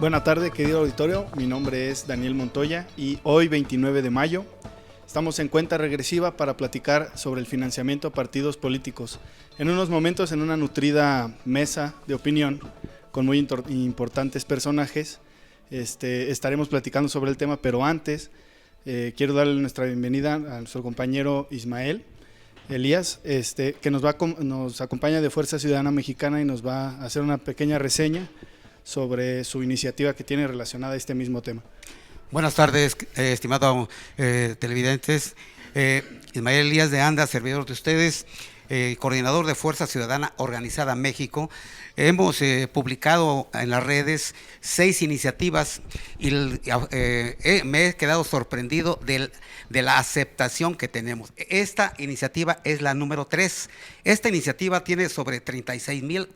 Buenas tardes, querido auditorio. Mi nombre es Daniel Montoya y hoy, 29 de mayo, estamos en cuenta regresiva para platicar sobre el financiamiento a partidos políticos. En unos momentos, en una nutrida mesa de opinión con muy importantes personajes, estaremos platicando sobre el tema, pero antes quiero darle nuestra bienvenida a nuestro compañero Ismael Elías, que nos acompaña de Fuerza Ciudadana Mexicana y nos va a hacer una pequeña reseña sobre su iniciativa que tiene relacionada a este mismo tema. Buenas tardes, estimados televidentes. Ismael Elías de Anda, servidor de ustedes, coordinador de Fuerza Ciudadana Organizada México. Hemos publicado en las redes 6 iniciativas y me he quedado sorprendido de la aceptación que tenemos. Esta iniciativa es la número 3. Esta iniciativa tiene sobre 36,000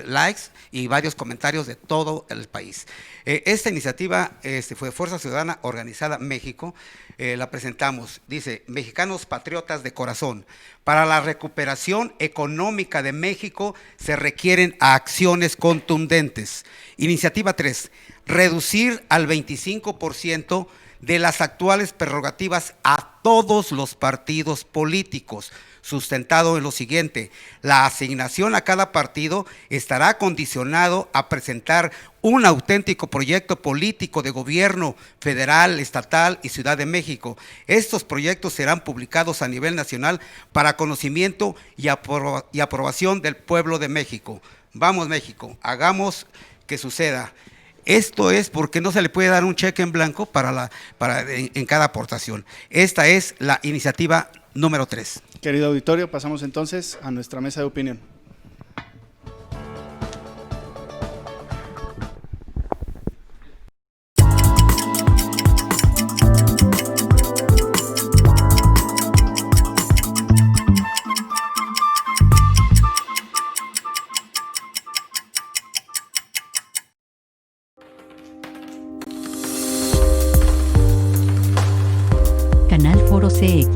likes y varios comentarios de todo el país. Esta iniciativa fue Fuerza Ciudadana Organizada México. La presentamos, dice: mexicanos patriotas de corazón, para la recuperación económica de México se requieren acciones contundentes. Iniciativa 3, reducir al 25% de las actuales prerrogativas a todos los partidos políticos, sustentado en lo siguiente: la asignación a cada partido estará condicionado a presentar un auténtico proyecto político de gobierno federal, estatal y Ciudad de México. Estos proyectos serán publicados a nivel nacional para conocimiento y aprobación del pueblo de México. Vamos, México, hagamos que suceda. Esto es porque no se le puede dar un cheque en blanco en cada aportación. Esta es la iniciativa número 3. Querido auditorio, pasamos entonces a nuestra mesa de opinión. Canal Foro CX.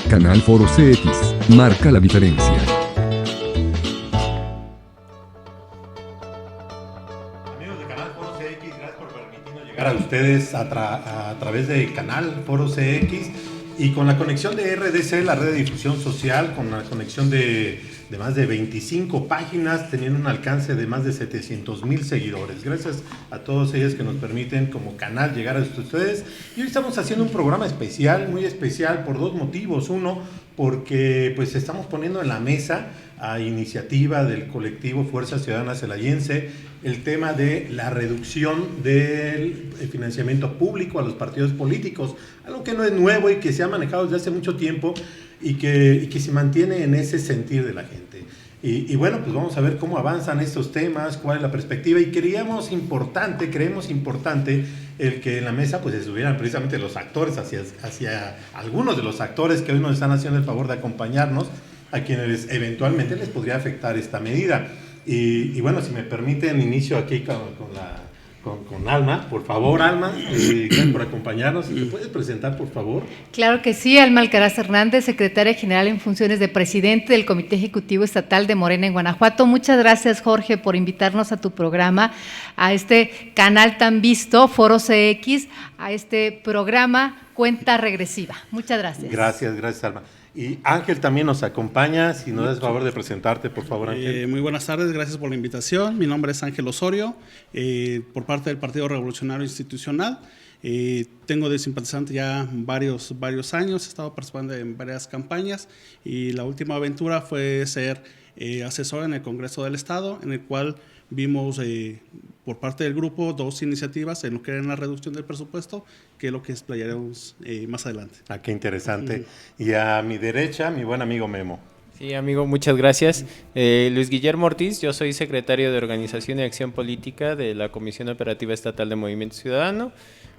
Canal Foro CX, marca la diferencia. Amigos de Canal Foro CX, gracias por permitirnos llegar a ustedes a través de Canal Foro CX y con la conexión de RDC, la red de difusión social, con la conexión de más de 25 páginas, teniendo un alcance de más de 700,000 seguidores. Gracias a todos ellos que nos permiten como canal llegar a ustedes. Y hoy estamos haciendo un programa especial, muy especial, por 2 motivos. Uno, porque pues estamos poniendo en la mesa, a iniciativa del colectivo Fuerza Ciudadana Celayense, el tema de la reducción del financiamiento público a los partidos políticos, algo que no es nuevo y que se ha manejado desde hace mucho tiempo y que se mantiene en ese sentir de la gente. Y bueno, pues vamos a ver cómo avanzan estos temas, cuál es la perspectiva, y creemos importante el que en la mesa pues estuvieran precisamente los actores, hacia algunos de los actores que hoy nos están haciendo el favor de acompañarnos, a quienes eventualmente les podría afectar esta medida. Y bueno, si me permiten, inicio aquí con Alma. Por favor, Alma, gracias por acompañarnos. ¿Te puedes presentar, por favor? Claro que sí, Alma Alcaraz Hernández, secretaria general en funciones de presidente del Comité Ejecutivo Estatal de Morena en Guanajuato. Muchas gracias, Jorge, por invitarnos a tu programa, a este canal tan visto, Foro CX, a este programa Cuenta Regresiva. Muchas gracias. Gracias, Alma. Y Ángel también nos acompaña. Si nos das el favor de presentarte, por favor, Ángel. Muy buenas tardes, gracias por la invitación. Mi nombre es Ángel Osorio, por parte del Partido Revolucionario Institucional. Tengo de simpatizante ya varios años, he estado participando en varias campañas y la última aventura fue ser asesor en el Congreso del Estado, en el cual vimos por parte del grupo 2 iniciativas en lo que era la reducción del presupuesto, que es lo que explayaremos más adelante. Ah, qué interesante. Y a mi derecha, mi buen amigo Memo. Sí, amigo, muchas gracias. Luis Guillermo Ortiz, yo soy secretario de Organización y Acción Política de la Comisión Operativa Estatal de Movimiento Ciudadano.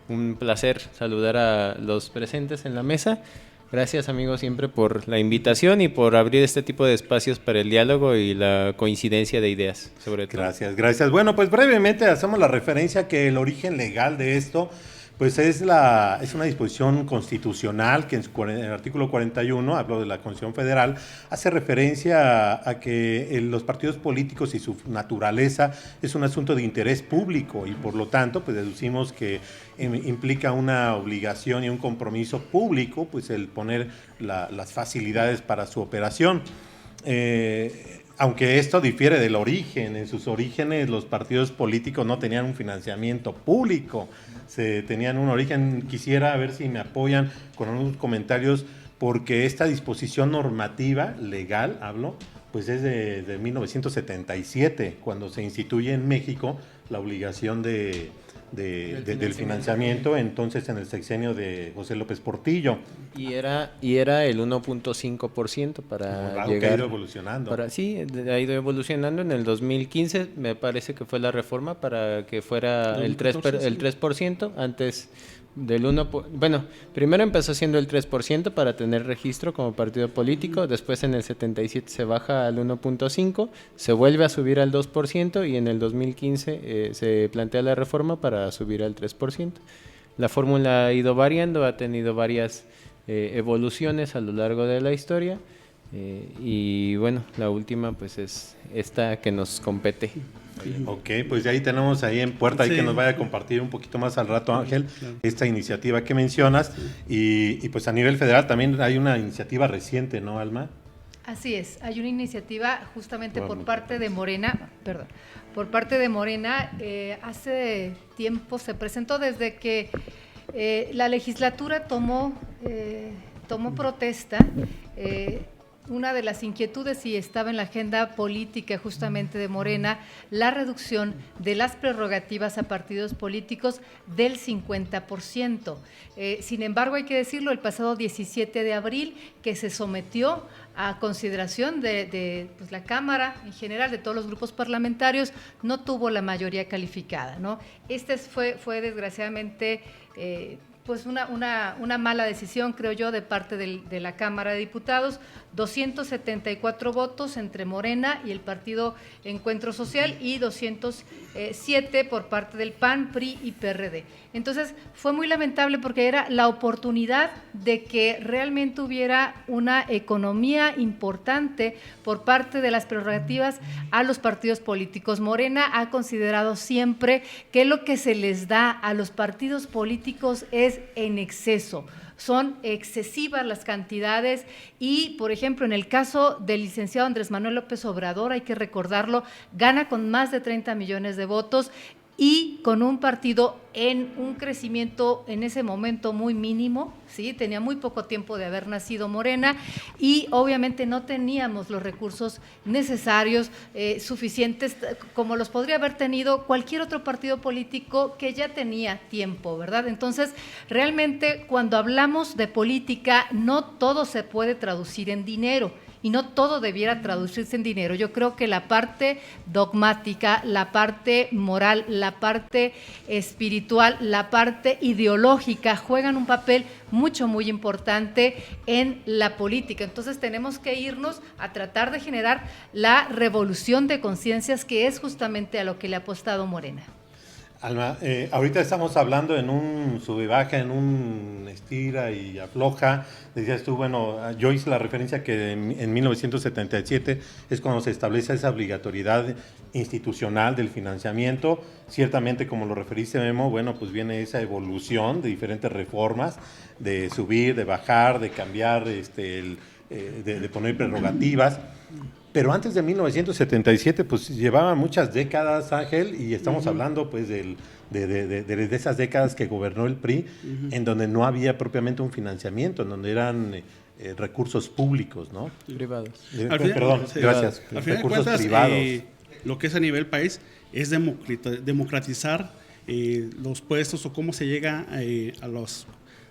Un placer saludar a los presentes en la mesa. Gracias, amigos, siempre por la invitación y por abrir este tipo de espacios para el diálogo y la coincidencia de ideas, sobre todo. Gracias. Bueno, pues brevemente hacemos la referencia que el origen legal de esto Pues es una disposición constitucional que en el artículo 41, hablo de la Constitución Federal, hace referencia a que los partidos políticos y su naturaleza es un asunto de interés público y por lo tanto pues deducimos que implica una obligación y un compromiso público, pues el poner las facilidades para su operación. Aunque esto difiere del origen, en sus orígenes los partidos políticos no tenían un financiamiento público, tenían un origen, quisiera ver si me apoyan con unos comentarios, porque esta disposición normativa, legal, pues es de 1977, cuando se instituye en México la obligación del financiamiento, entonces en el sexenio de José López Portillo. Y era el 1.5% para llegar. Ha ido evolucionando. Sí, ha ido evolucionando. En el 2015 me parece que fue la reforma para que fuera el 3%, antes del 1%. Bueno, primero empezó siendo el 3% para tener registro como partido político, después en el 77 se baja al 1.5%, se vuelve a subir al 2% y en el 2015 se plantea la reforma para subir al 3%. La fórmula ha ido variando, ha tenido varias evoluciones a lo largo de la historia y bueno, la última pues es esta que nos compete. Ok, pues de ahí tenemos ahí en puerta, ahí que nos vaya a compartir un poquito más al rato, Ángel, esta iniciativa que mencionas y pues a nivel federal también hay una iniciativa reciente, ¿no, Alma? Así es, hay una iniciativa justamente por parte de Morena, hace tiempo se presentó desde que la legislatura tomó protesta. Una de las inquietudes, y estaba en la agenda política justamente de Morena, la reducción de las prerrogativas a partidos políticos del 50%. Sin embargo, hay que decirlo, el pasado 17 de abril, que se sometió a consideración de pues, la Cámara en general, de todos los grupos parlamentarios, no tuvo la mayoría calificada, ¿no? Fue desgraciadamente pues una mala decisión, creo yo, de parte de la Cámara de Diputados, 274 votos entre Morena y el Partido Encuentro Social y 207 por parte del PAN, PRI y PRD. Entonces, fue muy lamentable porque era la oportunidad de que realmente hubiera una economía importante por parte de las prerrogativas a los partidos políticos. Morena ha considerado siempre que lo que se les da a los partidos políticos es en exceso. Son excesivas las cantidades y, por ejemplo, en el caso del licenciado Andrés Manuel López Obrador, hay que recordarlo, gana con más de 30 millones de votos y con un partido en un crecimiento en ese momento muy mínimo, ¿sí? Tenía muy poco tiempo de haber nacido Morena y obviamente no teníamos los recursos necesarios, suficientes, como los podría haber tenido cualquier otro partido político que ya tenía tiempo, ¿verdad? Entonces, realmente cuando hablamos de política, no todo se puede traducir en dinero. Y no todo debiera traducirse en dinero. Yo creo que la parte dogmática, la parte moral, la parte espiritual, la parte ideológica juegan un papel muy importante en la política. Entonces tenemos que irnos a tratar de generar la revolución de conciencias, que es justamente a lo que le ha apostado Morena. Alma, ahorita estamos hablando en un sube y baja, en un estira y afloja. Decías tú, bueno, yo hice la referencia que en 1977 es cuando se establece esa obligatoriedad institucional del financiamiento. Ciertamente, como lo referiste, Memo, bueno, pues viene esa evolución de diferentes reformas, de subir, de bajar, de cambiar, de poner prerrogativas. Pero antes de 1977, pues llevaban muchas décadas, Ángel, y estamos hablando pues de esas décadas que gobernó el PRI, en donde no había propiamente un financiamiento, en donde eran recursos públicos, ¿no? Privados. Gracias. Al final Recursos de cuentas, privados. Lo que es a nivel país es democratizar los puestos o cómo se llega a los...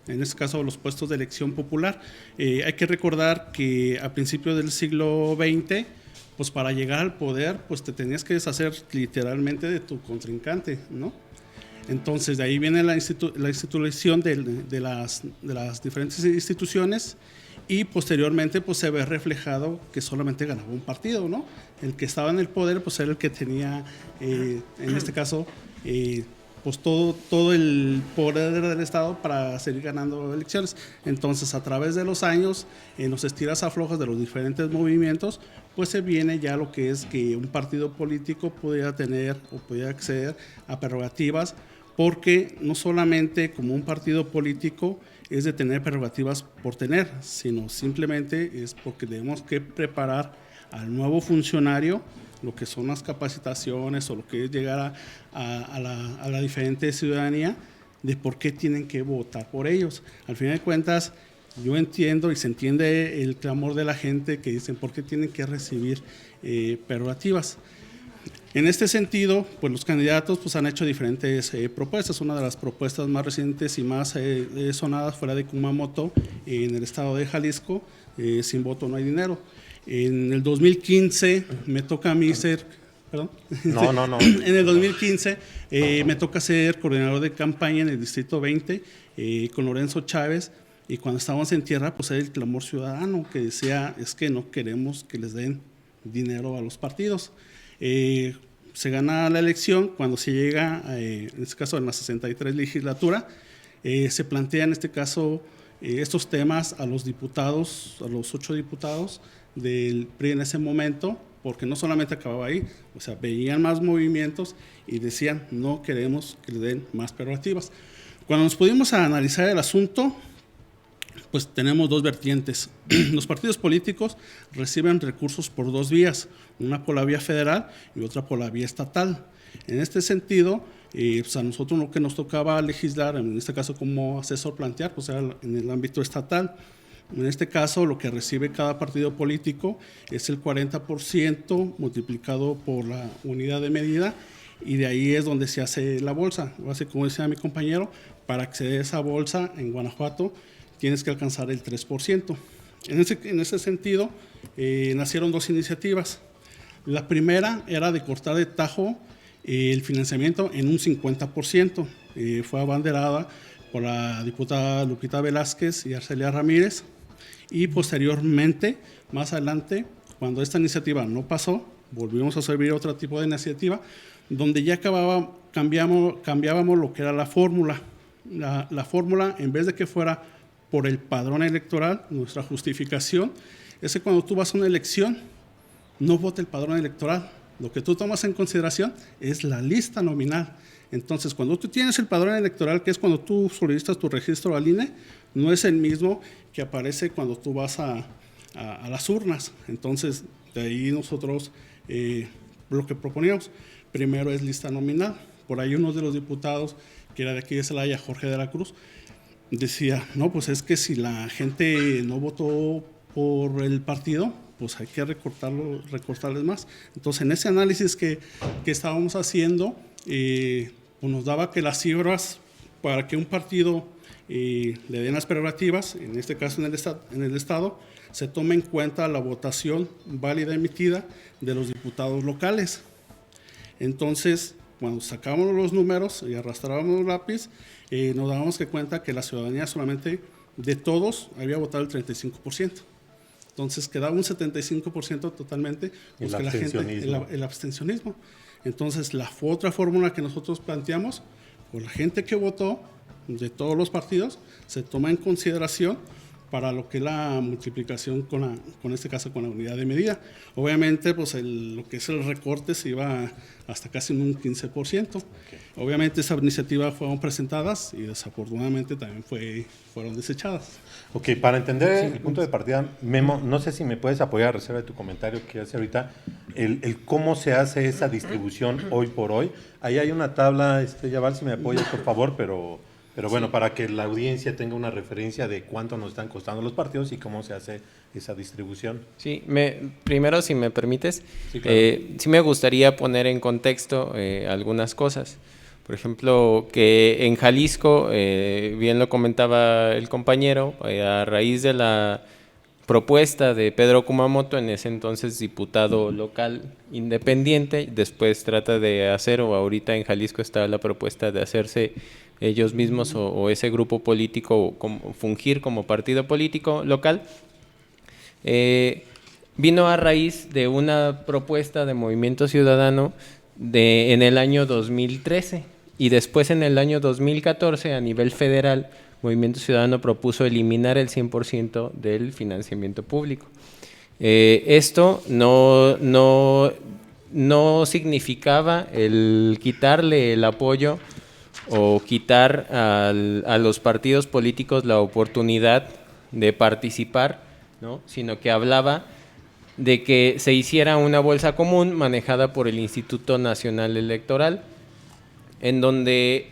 En este caso, los puestos de elección popular. Hay que recordar que a principios del siglo XX, pues para llegar al poder, pues te tenías que deshacer literalmente de tu contrincante, ¿no? Entonces, de ahí viene la institución de las diferentes instituciones y posteriormente pues se ve reflejado que solamente ganaba un partido, ¿no? El que estaba en el poder pues era el que tenía, en este caso, pues todo el poder del Estado para seguir ganando elecciones. Entonces, a través de los años, en los estiras aflojas de los diferentes movimientos, pues se viene ya lo que es que un partido político pudiera tener o pudiera acceder a prerrogativas, porque no solamente como un partido político es de tener prerrogativas por tener, sino simplemente es porque tenemos que preparar al nuevo funcionario lo que son las capacitaciones o lo que es llegar a la diferente ciudadanía de por qué tienen que votar por ellos. Al final de cuentas, yo entiendo y se entiende el clamor de la gente que dicen por qué tienen que recibir prerrogativas. En este sentido, pues los candidatos pues, han hecho diferentes propuestas. Una de las propuestas más recientes y más sonadas fue la de Kumamoto en el estado de Jalisco, sin voto no hay dinero. En el 2015 me toca a mí ser, perdón. No. En el 2015 me toca ser coordinador de campaña en el Distrito 20 con Lorenzo Chávez, y cuando estábamos en tierra, pues era el clamor ciudadano que decía, es que no queremos que les den dinero a los partidos. Se gana la elección, cuando se llega, en este caso en la 63 legislatura, se plantea en este caso estos temas a los diputados, a los 8 diputados del PRI en ese momento, porque no solamente acababa ahí, o sea, veían más movimientos y decían, no queremos que le den más prerrogativas. Cuando nos pudimos analizar el asunto, pues tenemos dos vertientes. Los partidos políticos reciben recursos por dos vías, una por la vía federal y otra por la vía estatal. En este sentido, pues a nosotros lo que nos tocaba legislar, en este caso como asesor plantear, pues era en el ámbito estatal. En este caso, lo que recibe cada partido político es el 40% multiplicado por la unidad de medida, y de ahí es donde se hace la bolsa. Así como decía mi compañero, para acceder a esa bolsa en Guanajuato tienes que alcanzar el 3%. En ese sentido, nacieron dos iniciativas. La primera era de cortar de tajo el financiamiento en un 50%. Fue abanderada por la diputada Lupita Velázquez y Arcelia Ramírez. Y posteriormente, más adelante, cuando esta iniciativa no pasó, volvimos a servir otro tipo de iniciativa, donde ya cambiábamos lo que era la fórmula. La fórmula, en vez de que fuera por el padrón electoral, nuestra justificación es que cuando tú vas a una elección, no vota el padrón electoral. Lo que tú tomas en consideración es la lista nominal. Entonces, cuando tú tienes el padrón electoral, que es cuando tú solicitas tu registro al INE, no es el mismo que aparece cuando tú vas a las urnas. Entonces, de ahí nosotros lo que proponíamos, primero es lista nominal. Por ahí uno de los diputados, que era de aquí de Celaya, Jorge de la Cruz, decía, no, pues es que si la gente no votó por el partido, pues hay que recortarles más. Entonces, en ese análisis que estábamos haciendo, pues nos daba que las cifras para que un partido le den las prerrogativas, en este caso en el Estado, se toma en cuenta la votación válida emitida de los diputados locales. Entonces, cuando sacábamos los números y arrastrábamos el lápiz, nos dábamos cuenta que la ciudadanía solamente de todos había votado el 35%. Entonces quedaba un 75% totalmente, pues que la gente, el abstencionismo. Entonces la otra fórmula que nosotros planteamos, pues la gente que votó de todos los partidos se toma en consideración para lo que es la multiplicación con este caso con la unidad de medida. Obviamente, pues lo que es el recorte se iba hasta casi un 15%. Okay. Obviamente, esas iniciativas fueron presentadas y desafortunadamente también fueron desechadas. Ok, para entender el punto de partida, Memo, no sé si me puedes apoyar a reserva de tu comentario que hace ahorita, el cómo se hace esa distribución hoy por hoy. Ahí hay una tabla, Yaval, si me apoyas, por favor, pero bueno, para que la audiencia tenga una referencia de cuánto nos están costando los partidos y cómo se hace esa distribución. Sí, primero, si me permites, sí, claro. Sí me gustaría poner en contexto algunas cosas. Por ejemplo, que en Jalisco, bien lo comentaba el compañero, a raíz de la propuesta de Pedro Kumamoto, en ese entonces diputado local independiente, después trata de hacer, o ahorita en Jalisco está la propuesta de hacerse ellos mismos o ese grupo político fungir como partido político local, vino a raíz de una propuesta de Movimiento Ciudadano en el año 2013. Y después, en el año 2014, a nivel federal, Movimiento Ciudadano propuso eliminar el 100% del financiamiento público. Esto no significaba el quitarle el apoyo o quitar a los partidos políticos la oportunidad de participar, ¿no? Sino que hablaba de que se hiciera una bolsa común manejada por el Instituto Nacional Electoral, en donde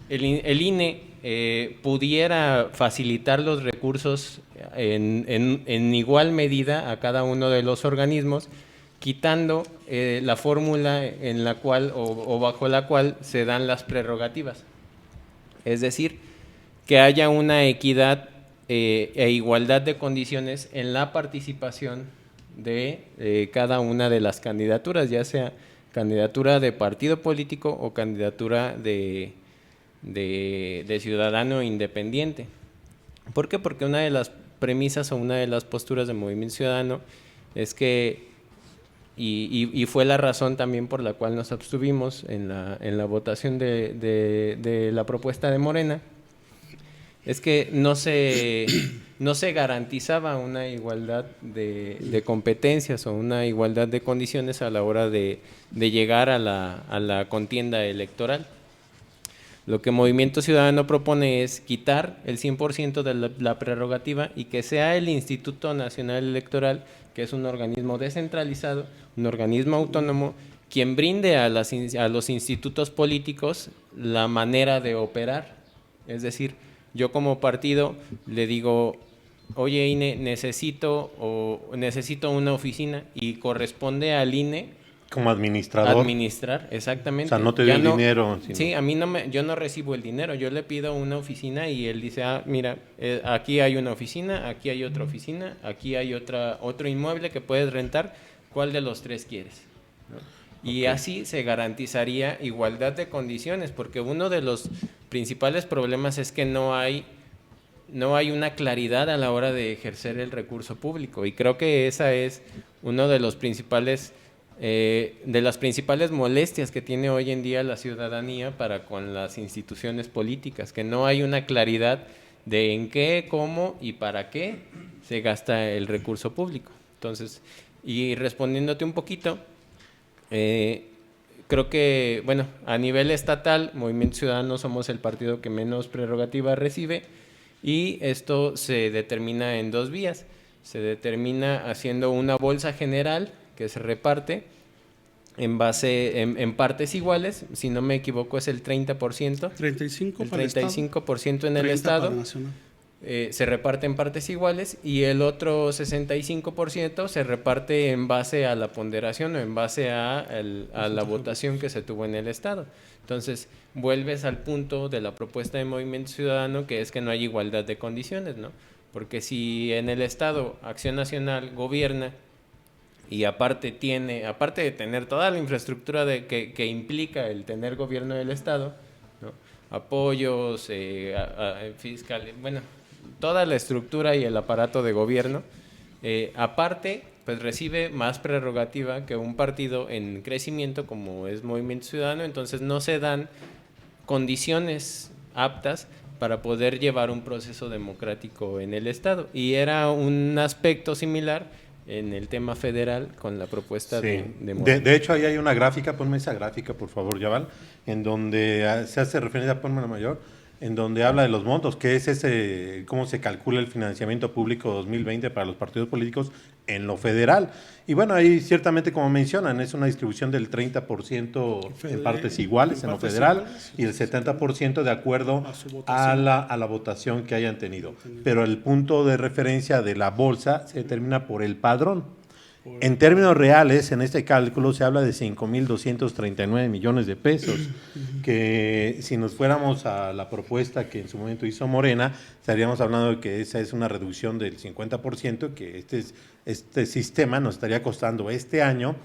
el INE pudiera facilitar los recursos en igual medida a cada uno de los organismos, quitando la fórmula en la cual o bajo la cual se dan las prerrogativas. Es decir, que haya una equidad e igualdad de condiciones en la participación de cada una de las candidaturas, ya sea candidatura de partido político o candidatura de ciudadano independiente. ¿Por qué? Porque una de las premisas o una de las posturas del Movimiento Ciudadano es que, y fue la razón también por la cual nos abstuvimos en la votación de la propuesta de Morena, es que no se garantizaba una igualdad de competencias o una igualdad de condiciones a la hora de llegar a la contienda electoral. Lo que Movimiento Ciudadano propone es quitar el 100% de la prerrogativa y que sea el Instituto Nacional Electoral, que es un organismo descentralizado, un organismo autónomo, quien brinde a los institutos políticos la manera de operar. Es decir, yo como partido le digo, oye INE, necesito una oficina, y corresponde al INE como administrador administrar, exactamente. O sea, no te dio el dinero. Sí, a mí yo no recibo el dinero, yo le pido una oficina y él dice, mira, aquí hay una oficina, aquí hay otra oficina, aquí hay otro inmueble que puedes rentar, ¿cuál de los tres quieres? ¿No? Y así se garantizaría igualdad de condiciones, porque uno de los principales problemas es que no hay una claridad a la hora de ejercer el recurso público, y creo que esa es uno de los principales de las principales molestias que tiene hoy en día la ciudadanía para con las instituciones políticas, que no hay una claridad de en qué, cómo y para qué se gasta el recurso público. Entonces, y respondiéndote un poquito, creo que, bueno, a nivel estatal, Movimiento Ciudadano somos el partido que menos prerrogativas recibe, y esto se determina en dos vías. Se determina haciendo una bolsa general que se reparte en partes iguales, si no me equivoco es el 30%. 35 el para el 35% en el Estado. Se reparte en partes iguales, y el otro 65% se reparte en base a la ponderación o en base a la votación que se tuvo en el Estado. Entonces, vuelves al punto de la propuesta de Movimiento Ciudadano, que es que no hay igualdad de condiciones, ¿no? Porque si en el Estado Acción Nacional gobierna y aparte de tener toda la infraestructura que implica el tener gobierno del Estado, ¿no? Apoyos, fiscal, bueno, toda la estructura y el aparato de gobierno, aparte, pues recibe más prerrogativa que un partido en crecimiento como es Movimiento Ciudadano. Entonces no se dan condiciones aptas para poder llevar un proceso democrático en el Estado, y era un aspecto similar en el tema federal con la propuesta sí. de Morena. De hecho, ahí hay una gráfica, ponme esa gráfica, por favor, Yaval, en donde se hace referencia, ponme la mayor, en donde habla de los montos, que es cómo se calcula el financiamiento público 2020 para los partidos políticos en lo federal. Y bueno, ahí ciertamente, como mencionan, es una distribución del 30% en partes iguales en lo federal y el 70% de acuerdo a la votación que hayan tenido. Pero el punto de referencia de la bolsa se determina por el padrón. En términos reales, en este cálculo se habla de 5,239 millones de pesos, que si nos fuéramos a la propuesta que en su momento hizo Morena, estaríamos hablando de que esa es una reducción del 50%, que este sistema nos estaría costando este año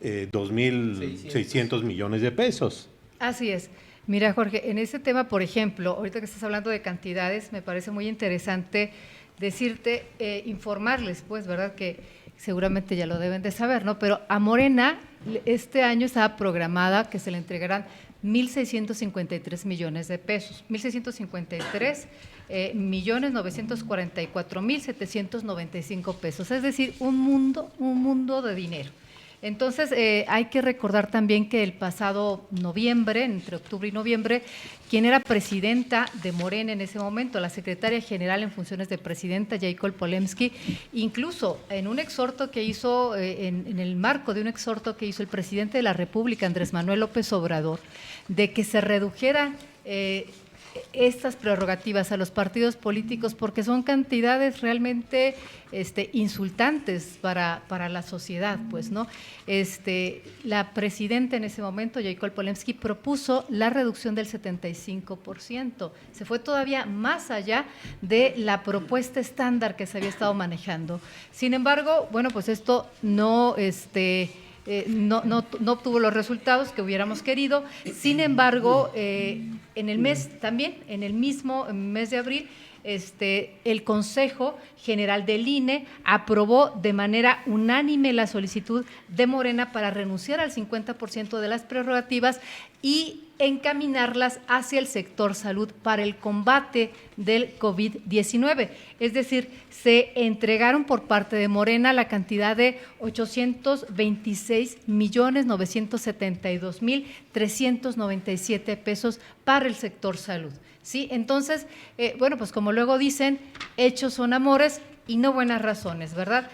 2,600 millones de pesos. Así es. Mira, Jorge, en ese tema, por ejemplo, ahorita que estás hablando de cantidades, me parece muy interesante decirte, informarles, pues, ¿verdad?, que seguramente ya lo deben de saber, ¿no? Pero a Morena este año estaba programada que se le entregaran 1.653 millones de pesos, 1.653.944.795 pesos, es decir, un mundo de dinero. Entonces, hay que recordar también que el pasado noviembre, entre octubre y noviembre, quien era presidenta de Morena en ese momento, la secretaria general en funciones de presidenta, Jacob Polemski, incluso en un exhorto que hizo, en el marco de un exhorto que hizo el presidente de la República, Andrés Manuel López Obrador, de que se redujeran estas prerrogativas a los partidos políticos porque son cantidades realmente insultantes para la sociedad, pues, ¿no? La presidenta en ese momento, Jacob Polemski, propuso la reducción del 75%. Se fue todavía más allá de la propuesta estándar que se había estado manejando. Sin embargo, bueno, pues esto no obtuvo los resultados que hubiéramos querido. Sin embargo, en el mismo mes de abril, el Consejo General del INE aprobó de manera unánime la solicitud de Morena para renunciar al 50% de las prerrogativas y encaminarlas hacia el sector salud para el combate del COVID-19. Es decir, se entregaron por parte de Morena la cantidad de 826.972.397 pesos para el sector salud. ¿Sí? Entonces, bueno, pues como luego dicen, hechos son amores y no buenas razones, ¿verdad?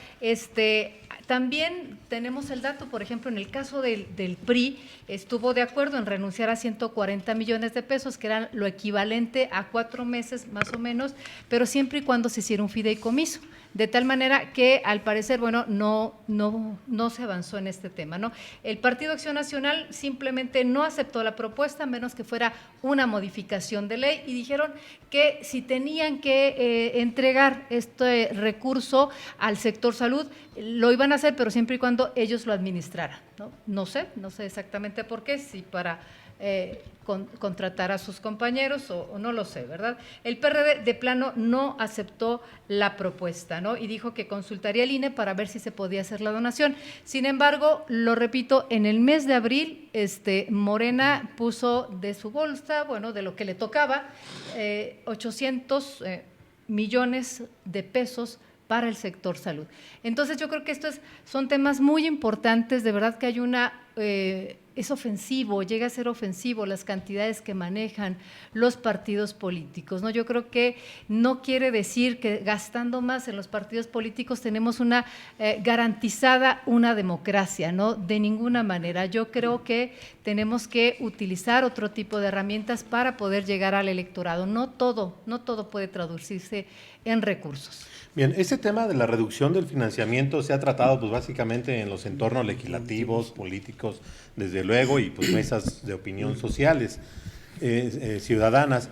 También tenemos el dato, por ejemplo, en el caso del PRI, estuvo de acuerdo en renunciar a 140 millones de pesos, que eran lo equivalente a 4 meses más o menos, pero siempre y cuando se hiciera un fideicomiso, de tal manera que al parecer, bueno, no se avanzó en este tema, ¿no? El Partido Acción Nacional simplemente no aceptó la propuesta, a menos que fuera una modificación de ley, y dijeron que si tenían que entregar este recurso al sector salud, lo iban a hacer, pero siempre y cuando ellos lo administraran, ¿no? No sé exactamente por qué, si para contratar a sus compañeros o no lo sé, ¿verdad? El PRD de plano no aceptó la propuesta, ¿no? Y dijo que consultaría al INE para ver si se podía hacer la donación. Sin embargo, lo repito, en el mes de abril, Morena puso de su bolsa, bueno, de lo que le tocaba, 800 millones de pesos para el sector salud. Entonces, yo creo que son temas muy importantes, de verdad que hay es ofensivo, llega a ser ofensivo las cantidades que manejan los partidos políticos, ¿no? Yo creo que no quiere decir que gastando más en los partidos políticos tenemos garantizada una democracia, ¿no? De ninguna manera. Yo creo que tenemos que utilizar otro tipo de herramientas para poder llegar al electorado. No todo puede traducirse en recursos. Bien, este tema de la reducción del financiamiento se ha tratado pues básicamente en los entornos legislativos, políticos, desde luego, y pues mesas de opinión sociales, ciudadanas.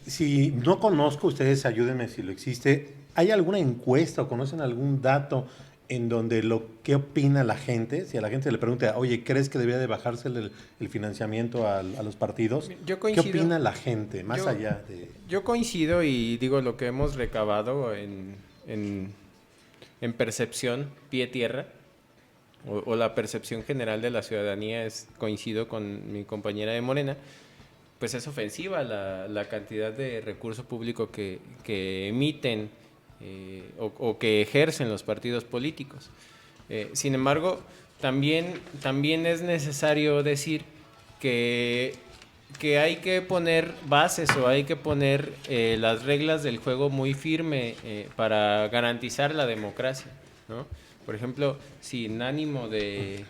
Si no conozco, ustedes ayúdenme si lo existe, ¿hay alguna encuesta o conocen algún dato en donde qué opina la gente? Si a la gente le pregunta, oye, ¿crees que debería de bajarse el financiamiento a los partidos? Yo coincido. ¿Qué opina la gente, más allá de...? Yo coincido y digo lo que hemos recabado en percepción, pie tierra, o la percepción general de la ciudadanía, coincido con mi compañera de Morena, pues es ofensiva la cantidad de recurso público que emiten o que ejercen los partidos políticos. Sin embargo, también es necesario decir que hay que poner bases o hay que poner las reglas del juego muy firme para garantizar la democracia, ¿no? Por ejemplo, sin ánimo de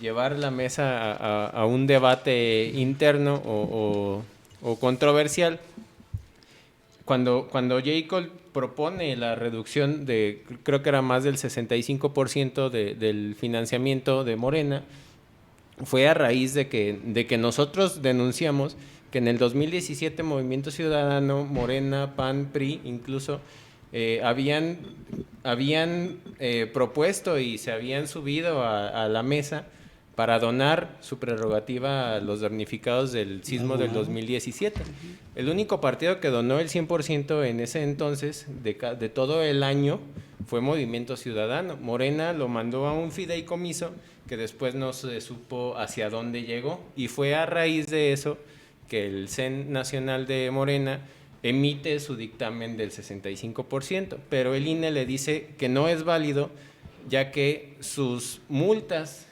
llevar la mesa a un debate interno o controversial, cuando Jacob propone la reducción de, creo que era más del 65% del financiamiento de Morena, fue a raíz de que nosotros denunciamos que en el 2017 Movimiento Ciudadano, Morena, PAN, PRI, incluso habían propuesto y se habían subido a la mesa para donar su prerrogativa a los damnificados del sismo del 2017. El único partido que donó el 100% en ese entonces, de todo el año, fue Movimiento Ciudadano. Morena lo mandó a un fideicomiso que después no se supo hacia dónde llegó, y fue a raíz de eso que el CEN Nacional de Morena emite su dictamen del 65%, pero el INE le dice que no es válido, ya que sus multas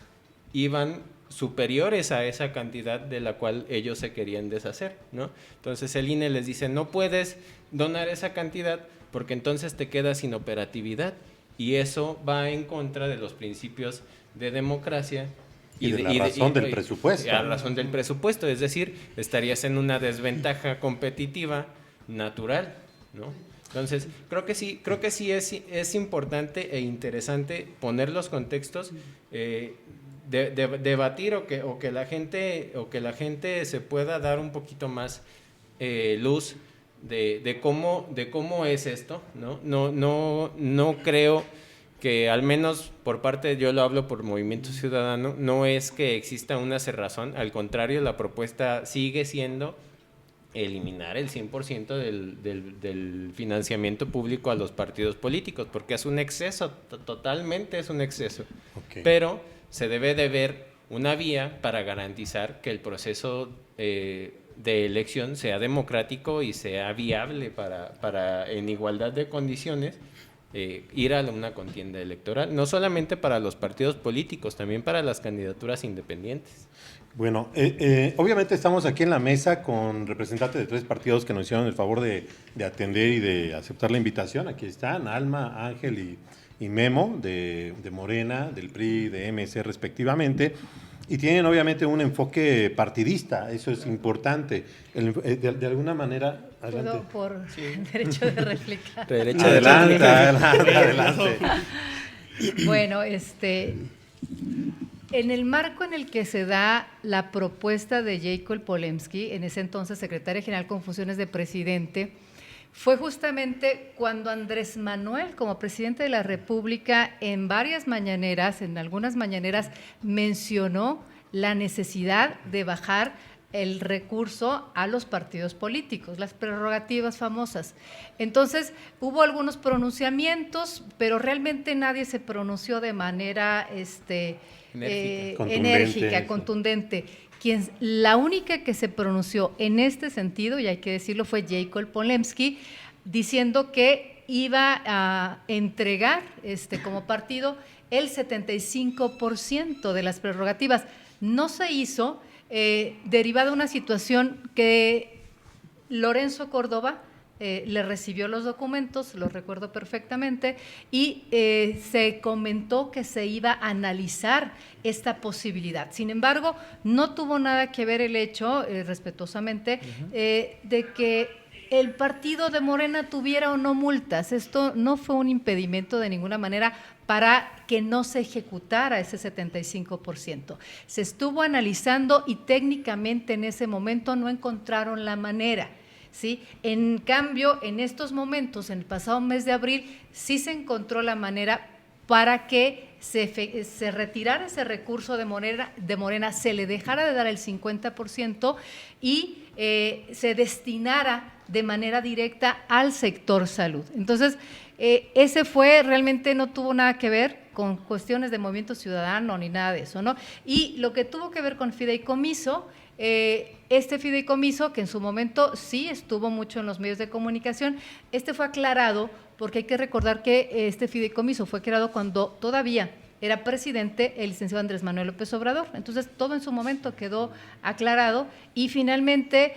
iban superiores a esa cantidad de la cual ellos se querían deshacer, ¿no? Entonces el INE les dice, no puedes donar esa cantidad porque entonces te quedas sin operatividad, y eso va en contra de los principios de democracia y de la razón del presupuesto. A razón del presupuesto, es decir, estarías en una desventaja competitiva natural, ¿no? Entonces, creo que sí es importante e interesante poner los contextos, debatir o que la gente se pueda dar un poquito más luz de cómo es esto, ¿no? No creo que, al menos por parte, yo lo hablo por Movimiento Ciudadano, no es que exista una cerrazón, al contrario, la propuesta sigue siendo eliminar el 100% del financiamiento público a los partidos políticos, porque es un exceso, totalmente es un exceso. Okay. Pero se debe de ver una vía para garantizar que el proceso de elección sea democrático y sea viable para en igualdad de condiciones, ir a una contienda electoral, no solamente para los partidos políticos, también para las candidaturas independientes. Bueno, obviamente estamos aquí en la mesa con representantes de 3 partidos que nos hicieron el favor de atender y de aceptar la invitación. Aquí están Alma, Ángel y Memo de Morena, del PRI, de MC respectivamente, y tienen obviamente un enfoque partidista, eso es importante. De alguna manera... ¿Puedo por derecho de réplica? Adelante. Bueno, en el marco en el que se da la propuesta de Jacob Polemski, en ese entonces secretario general con funciones de presidente, fue justamente cuando Andrés Manuel, como presidente de la República, en algunas mañaneras, mencionó la necesidad de bajar el recurso a los partidos políticos, las prerrogativas famosas. Entonces, hubo algunos pronunciamientos, pero realmente nadie se pronunció de manera enérgica, contundente. La única que se pronunció en este sentido, y hay que decirlo, fue Jacob Polemski, diciendo que iba a entregar como partido el 75% de las prerrogativas. No se hizo, derivada de una situación que Lorenzo Córdoba le recibió los documentos, lo recuerdo perfectamente, y se comentó que se iba a analizar esta posibilidad. Sin embargo, no tuvo nada que ver el hecho, respetuosamente, de que el partido de Morena tuviera o no multas. Esto no fue un impedimento de ninguna manera para que no se ejecutara ese 75%. Se estuvo analizando y técnicamente en ese momento no encontraron la manera, ¿sí? En cambio, en estos momentos, en el pasado mes de abril, sí se encontró la manera para que se retirara ese recurso de Morena, se le dejara de dar el 50% y se destinara de manera directa al sector salud. Entonces, ese fue, realmente no tuvo nada que ver con cuestiones de Movimiento Ciudadano ni nada de eso, ¿no? Y lo que tuvo que ver con fideicomiso, este fideicomiso, que en su momento sí estuvo mucho en los medios de comunicación, fue aclarado porque hay que recordar que este fideicomiso fue creado cuando todavía era presidente el licenciado Andrés Manuel López Obrador. Entonces, todo en su momento quedó aclarado y finalmente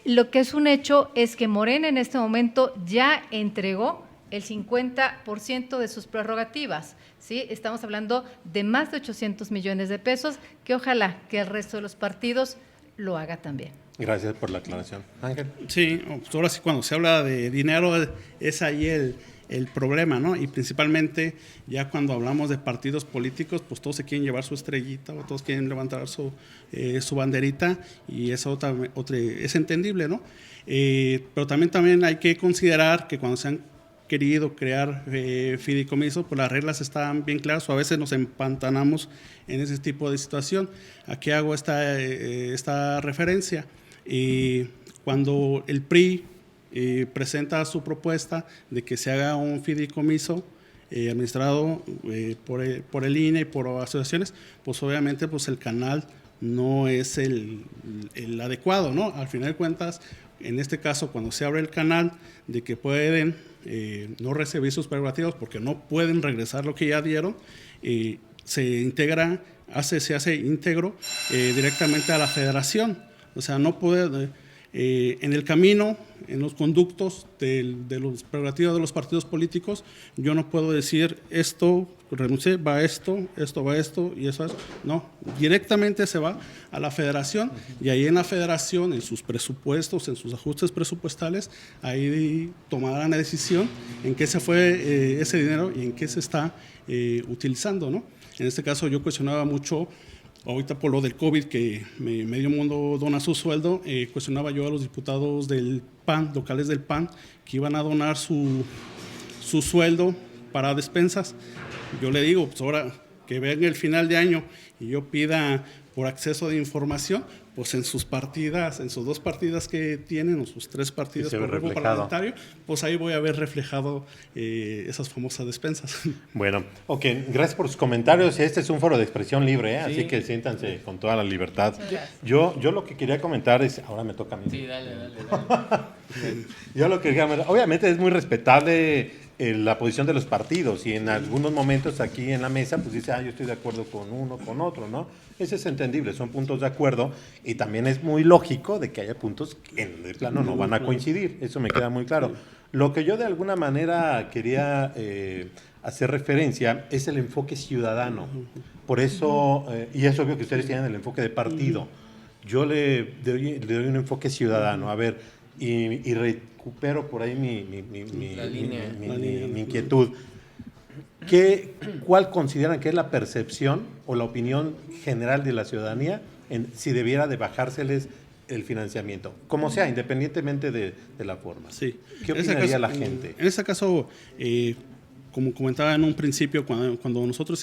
lo que es un hecho es que Morena en este momento ya entregó el 50% de sus prerrogativas, ¿sí? Estamos hablando de más de 800 millones de pesos, que ojalá que el resto de los partidos lo haga también. Gracias por la aclaración. Ángel. Sí, pues ahora sí, cuando se habla de dinero es ahí el problema, ¿no? Y principalmente ya cuando hablamos de partidos políticos, pues todos se quieren llevar su estrellita o todos quieren levantar su banderita, y eso es entendible, ¿no? Pero también hay que considerar que cuando se han querido crear fideicomisos, pues las reglas están bien claras, o a veces nos empantanamos en ese tipo de situación. Aquí hago esta referencia. Cuando el PRI presenta su propuesta de que se haga un fideicomiso, administrado por el INE y por asociaciones, pues obviamente pues el canal no es el adecuado, ¿no? Al final de cuentas, en este caso, cuando se abre el canal de que pueden no recibir sus prerrogativas porque no pueden regresar lo que ya dieron, se integra, se hace íntegro directamente a la federación. O sea, no puede, en el camino, en los conductos de los prerrogativas de los partidos políticos, yo no puedo decir esto, renuncié, va esto va esto y eso es. No, directamente se va a la federación y ahí en la federación, en sus presupuestos, en sus ajustes presupuestales, ahí tomarán la decisión en qué se fue ese dinero y en qué se está utilizando, ¿no? En este caso yo cuestionaba mucho, ahorita por lo del COVID, que medio mundo dona su sueldo, cuestionaba yo a los diputados del PAN, locales del PAN, que iban a donar su sueldo para despensas. Yo le digo, pues ahora que venga el final de año y yo pida por acceso de información, pues en sus partidas, en sus 2 partidas que tienen, o sus 3 partidas por grupo parlamentario, pues ahí voy a ver reflejado esas famosas despensas. Bueno, ok, gracias por sus comentarios. Este es un foro de expresión libre, ¿eh? Sí. Así que siéntanse con toda la libertad. Yo lo que quería comentar es, ahora me toca a mí. Sí, dale. Yo lo que quería, obviamente es muy respetable la posición de los partidos y en algunos momentos aquí en la mesa pues dice, yo estoy de acuerdo con uno, con otro, ¿no? Eso es entendible, son puntos de acuerdo y también es muy lógico de que haya puntos que en el plano no van a coincidir, eso me queda muy claro. Lo que yo de alguna manera quería hacer referencia es el enfoque ciudadano, por eso, y es obvio que ustedes tienen el enfoque de partido, yo le doy un enfoque ciudadano, a ver, y recupero por ahí mi inquietud. ¿Cuál consideran que es la percepción o la opinión general de la ciudadanía si debiera de bajárseles el financiamiento? Como sea, independientemente de la forma. Sí. ¿Qué opinaría la gente? En ese caso, como comentaba en un principio, cuando nosotros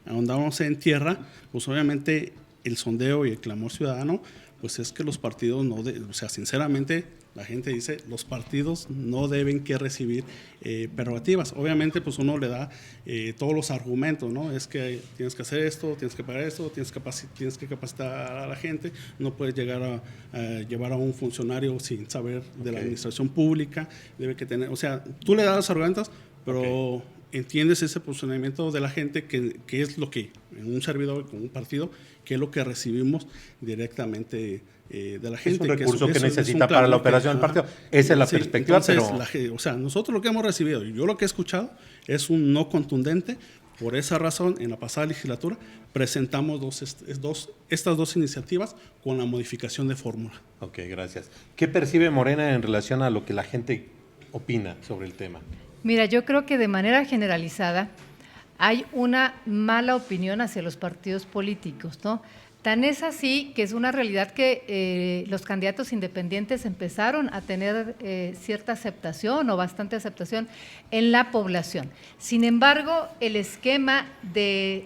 ahondábamos en tierra, pues obviamente el sondeo y el clamor ciudadano, pues es que los partidos o sea, sinceramente, la gente dice, los partidos no deben que recibir prerrogativas. Obviamente, pues uno le da todos los argumentos, ¿no? Es que tienes que hacer esto, tienes que pagar esto, tienes que capacitar a la gente, no puedes llegar a llevar a un funcionario sin saber de la administración pública, debe que tener, o sea, tú le das los argumentos, pero entiendes ese posicionamiento de la gente que es lo que, en un servidor, con un partido, que es lo que recibimos directamente de la gente. Es un recurso que necesita para la operación del partido. Esa es la perspectiva, entonces, pero... o sea, nosotros lo que hemos recibido, y yo lo que he escuchado, es un no contundente. Por esa razón, en la pasada legislatura, presentamos estas dos iniciativas con la modificación de fórmula. Ok, gracias. ¿Qué percibe Morena en relación a lo que la gente opina sobre el tema? Mira, yo creo que de manera generalizada hay una mala opinión hacia los partidos políticos, ¿no? Tan es así que es una realidad que los candidatos independientes empezaron a tener cierta aceptación o bastante aceptación en la población. Sin embargo, el esquema de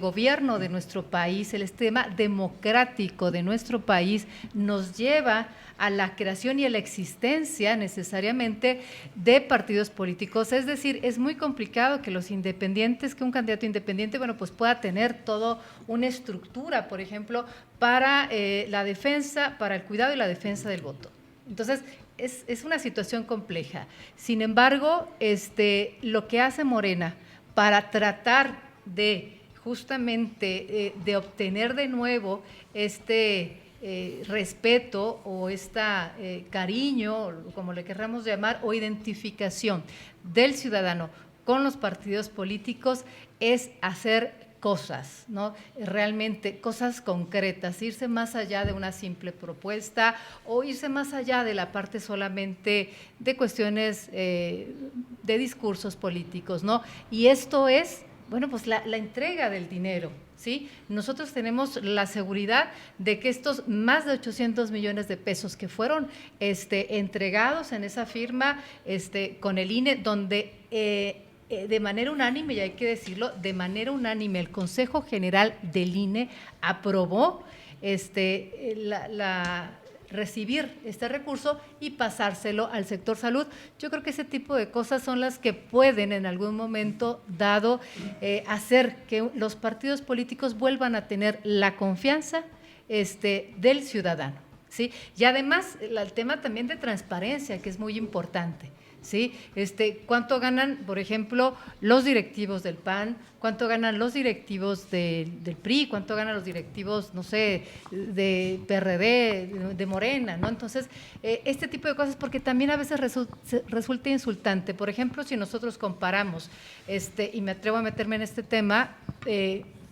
gobierno de nuestro país, el esquema democrático de nuestro país nos lleva a la creación y a la existencia necesariamente de partidos políticos. Es decir, es muy complicado que los independientes, que un candidato independiente, bueno, pues pueda tener toda una estructura, por ejemplo, para la defensa, para el cuidado y la defensa del voto. Entonces, es una situación compleja. Sin embargo, lo que hace Morena para tratar de justamente de obtener de nuevo respeto o cariño, como le querramos llamar, o identificación del ciudadano con los partidos políticos es hacer cosas, ¿no? Realmente cosas concretas, irse más allá de una simple propuesta o irse más allá de la parte solamente de cuestiones de discursos políticos, ¿no? Y esto es, bueno, pues la entrega del dinero, ¿sí? Nosotros tenemos la seguridad de que estos más de 800 millones de pesos que fueron entregados en esa firma con el INE, donde de manera unánime, y hay que decirlo, de manera unánime, el Consejo General del INE aprobó la recibir este recurso y pasárselo al sector salud. Yo creo que ese tipo de cosas son las que pueden en algún momento dado hacer que los partidos políticos vuelvan a tener la confianza del ciudadano, ¿sí? Y además el tema también de transparencia, que es muy importante, ¿sí? ¿Cuánto ganan, por ejemplo, los directivos del PAN? ¿Cuánto ganan los directivos del PRI? ¿Cuánto ganan los directivos, no sé, de PRD, de Morena, ¿no? Entonces, este tipo de cosas, porque también a veces resulta insultante. Por ejemplo, si nosotros comparamos, y me atrevo a meterme en este tema,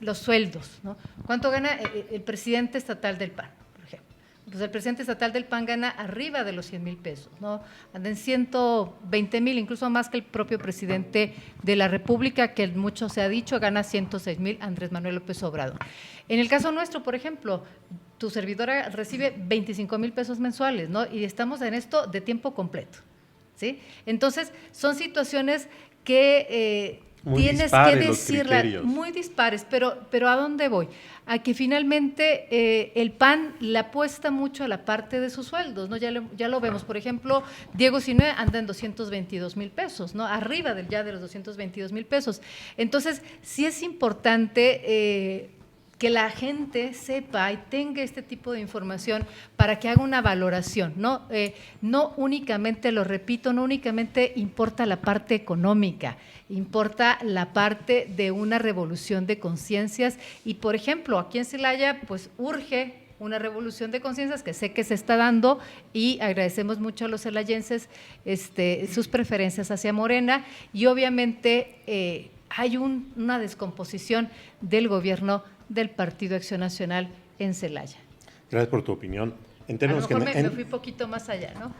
los sueldos, ¿no? ¿Cuánto gana el presidente estatal del PAN? Pues el presidente estatal del PAN gana arriba de los 100,000 pesos, ¿no? Anda en 120,000, incluso más que el propio presidente de la República, que mucho se ha dicho, gana 106,000, Andrés Manuel López Obrador. En el caso nuestro, por ejemplo, tu servidora recibe 25,000 pesos mensuales, ¿no? Y estamos en esto de tiempo completo, ¿sí? Entonces, son situaciones que tienes que decirla, muy dispares, pero ¿a dónde voy? A que finalmente el PAN le apuesta mucho a la parte de sus sueldos, ¿no? Ya lo vemos, por ejemplo, Diego Sinue anda en 222,000 pesos, ¿no? Arriba de los 222,000 pesos. Entonces, sí es importante que la gente sepa y tenga este tipo de información para que haga una valoración, ¿no? No únicamente, lo repito, no únicamente importa la parte económica, importa la parte de una revolución de conciencias y, por ejemplo, aquí en Celaya, pues urge una revolución de conciencias que sé que se está dando y agradecemos mucho a los celayenses sus preferencias hacia Morena y obviamente hay una descomposición del gobierno del Partido Acción Nacional en Celaya. Gracias por tu opinión. En términos a lo mejor me fui un poquito más allá, ¿no?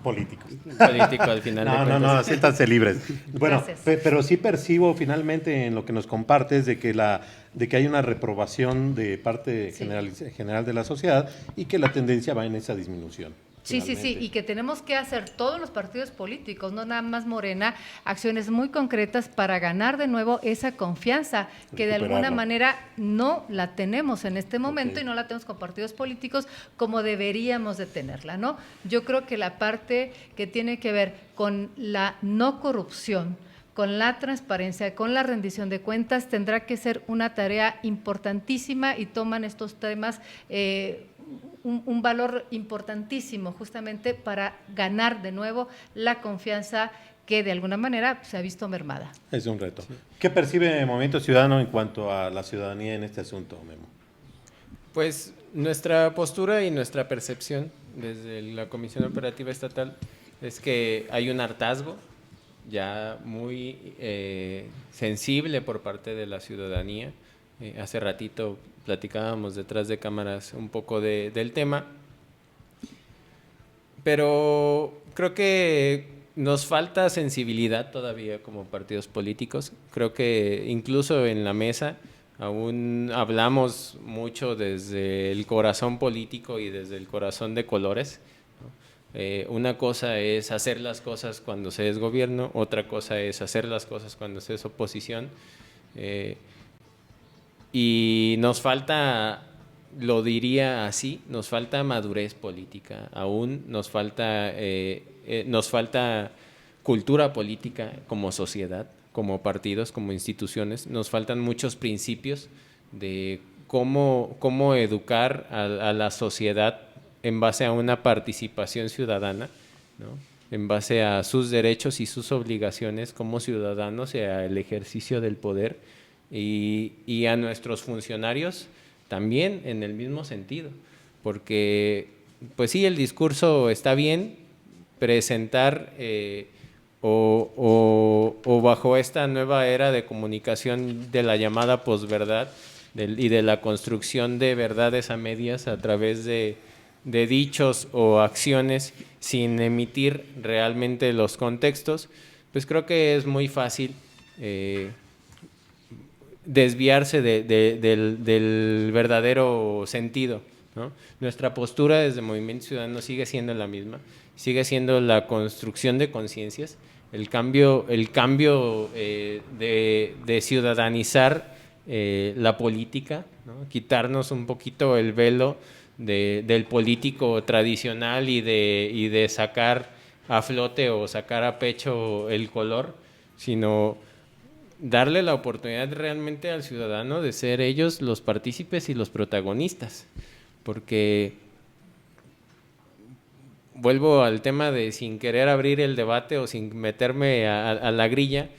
Políticos. Político al final de cuentas. No, siéntanse libres. Bueno, Gracias. pero sí percibo finalmente en lo que nos compartes de que hay una reprobación de parte general de la sociedad y que la tendencia va en esa disminución. Sí, y que tenemos que hacer todos los partidos políticos, no nada más Morena, acciones muy concretas para ganar de nuevo esa confianza que de alguna manera no la tenemos en este momento y no la tenemos con partidos políticos como deberíamos de tenerla, ¿no? Yo creo que la parte que tiene que ver con la no corrupción, con la transparencia, con la rendición de cuentas, tendrá que ser una tarea importantísima y toman estos temas un valor importantísimo justamente para ganar de nuevo la confianza que de alguna manera se ha visto mermada. Es un reto. Sí. ¿Qué percibe Movimiento Ciudadano en cuanto a la ciudadanía en este asunto, Memo? Pues nuestra postura y nuestra percepción desde la Comisión Operativa Estatal es que hay un hartazgo ya muy sensible por parte de la ciudadanía. Hace ratito platicábamos detrás de cámaras un poco del tema, pero creo que nos falta sensibilidad todavía como partidos políticos. Creo que incluso en la mesa aún hablamos mucho desde el corazón político y desde el corazón de colores, ¿no? Una cosa es hacer las cosas cuando se es gobierno, otra cosa es hacer las cosas cuando se es oposición. Y nos falta, lo diría así, nos falta madurez política, aún nos falta cultura política como sociedad, como partidos, como instituciones, nos faltan muchos principios de cómo educar a la sociedad en base a una participación ciudadana, ¿no? En base a sus derechos y sus obligaciones como ciudadanos y al ejercicio del poder. Y a nuestros funcionarios también en el mismo sentido, porque pues sí, el discurso está bien, presentar o bajo esta nueva era de comunicación de la llamada posverdad y de la construcción de verdades a medias a través de dichos o acciones sin emitir realmente los contextos, pues creo que es muy fácil desviarse del verdadero sentido, ¿no? Nuestra postura desde Movimiento Ciudadano sigue siendo la misma, sigue siendo la construcción de conciencias, el cambio de ciudadanizar la política, ¿no? Quitarnos un poquito el velo del político tradicional y de sacar a flote o sacar a pecho el color, sino darle la oportunidad realmente al ciudadano de ser ellos los partícipes y los protagonistas, porque vuelvo al tema de sin querer abrir el debate o sin meterme a la grilla,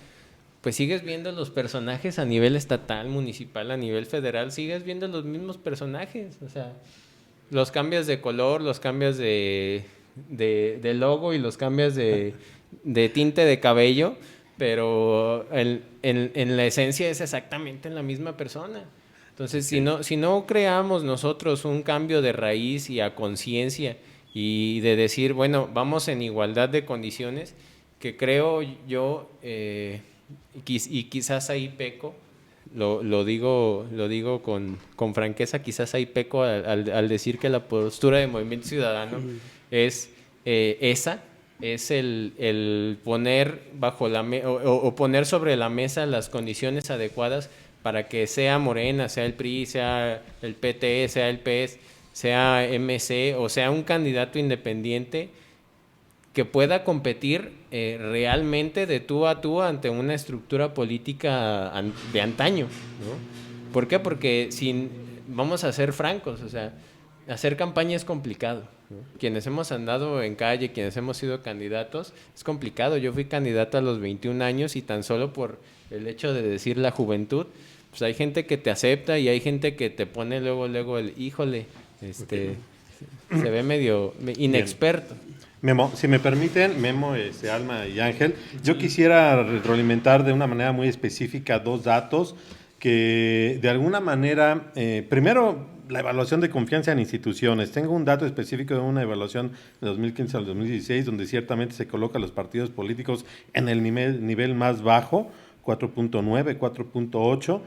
pues sigues viendo los personajes a nivel estatal, municipal, a nivel federal, sigues viendo los mismos personajes, o sea, los cambias de color, los cambias de logo y los cambias de tinte de cabello, pero en la esencia es exactamente la misma persona. Entonces, si no creamos nosotros un cambio de raíz y a conciencia y de decir, bueno, vamos en igualdad de condiciones, que creo yo, y quizás ahí peco, lo digo con franqueza, quizás ahí peco al decir que la postura de Movimiento Ciudadano es esa, es el poner o poner sobre la mesa las condiciones adecuadas para que sea Morena, sea el PRI, sea el PT, sea el PS, sea MC o sea un candidato independiente que pueda competir realmente de tú a tú ante una estructura política de antaño, ¿no? ¿Por qué? Porque vamos a ser francos, o sea, hacer campaña es complicado, ¿no? Quienes hemos andado en calle, quienes hemos sido candidatos, es complicado. Yo fui candidato a los 21 años y tan solo por el hecho de decir la juventud, pues hay gente que te acepta y hay gente que te pone luego el híjole, se ve medio inexperto. Memo, si me permiten, Memo, Alma y Ángel, yo quisiera retroalimentar de una manera muy específica dos datos que de alguna manera, primero, la evaluación de confianza en instituciones. Tengo un dato específico de una evaluación de 2015 al 2016, donde ciertamente se coloca a los partidos políticos en el nivel más bajo, 4.9, 4.8.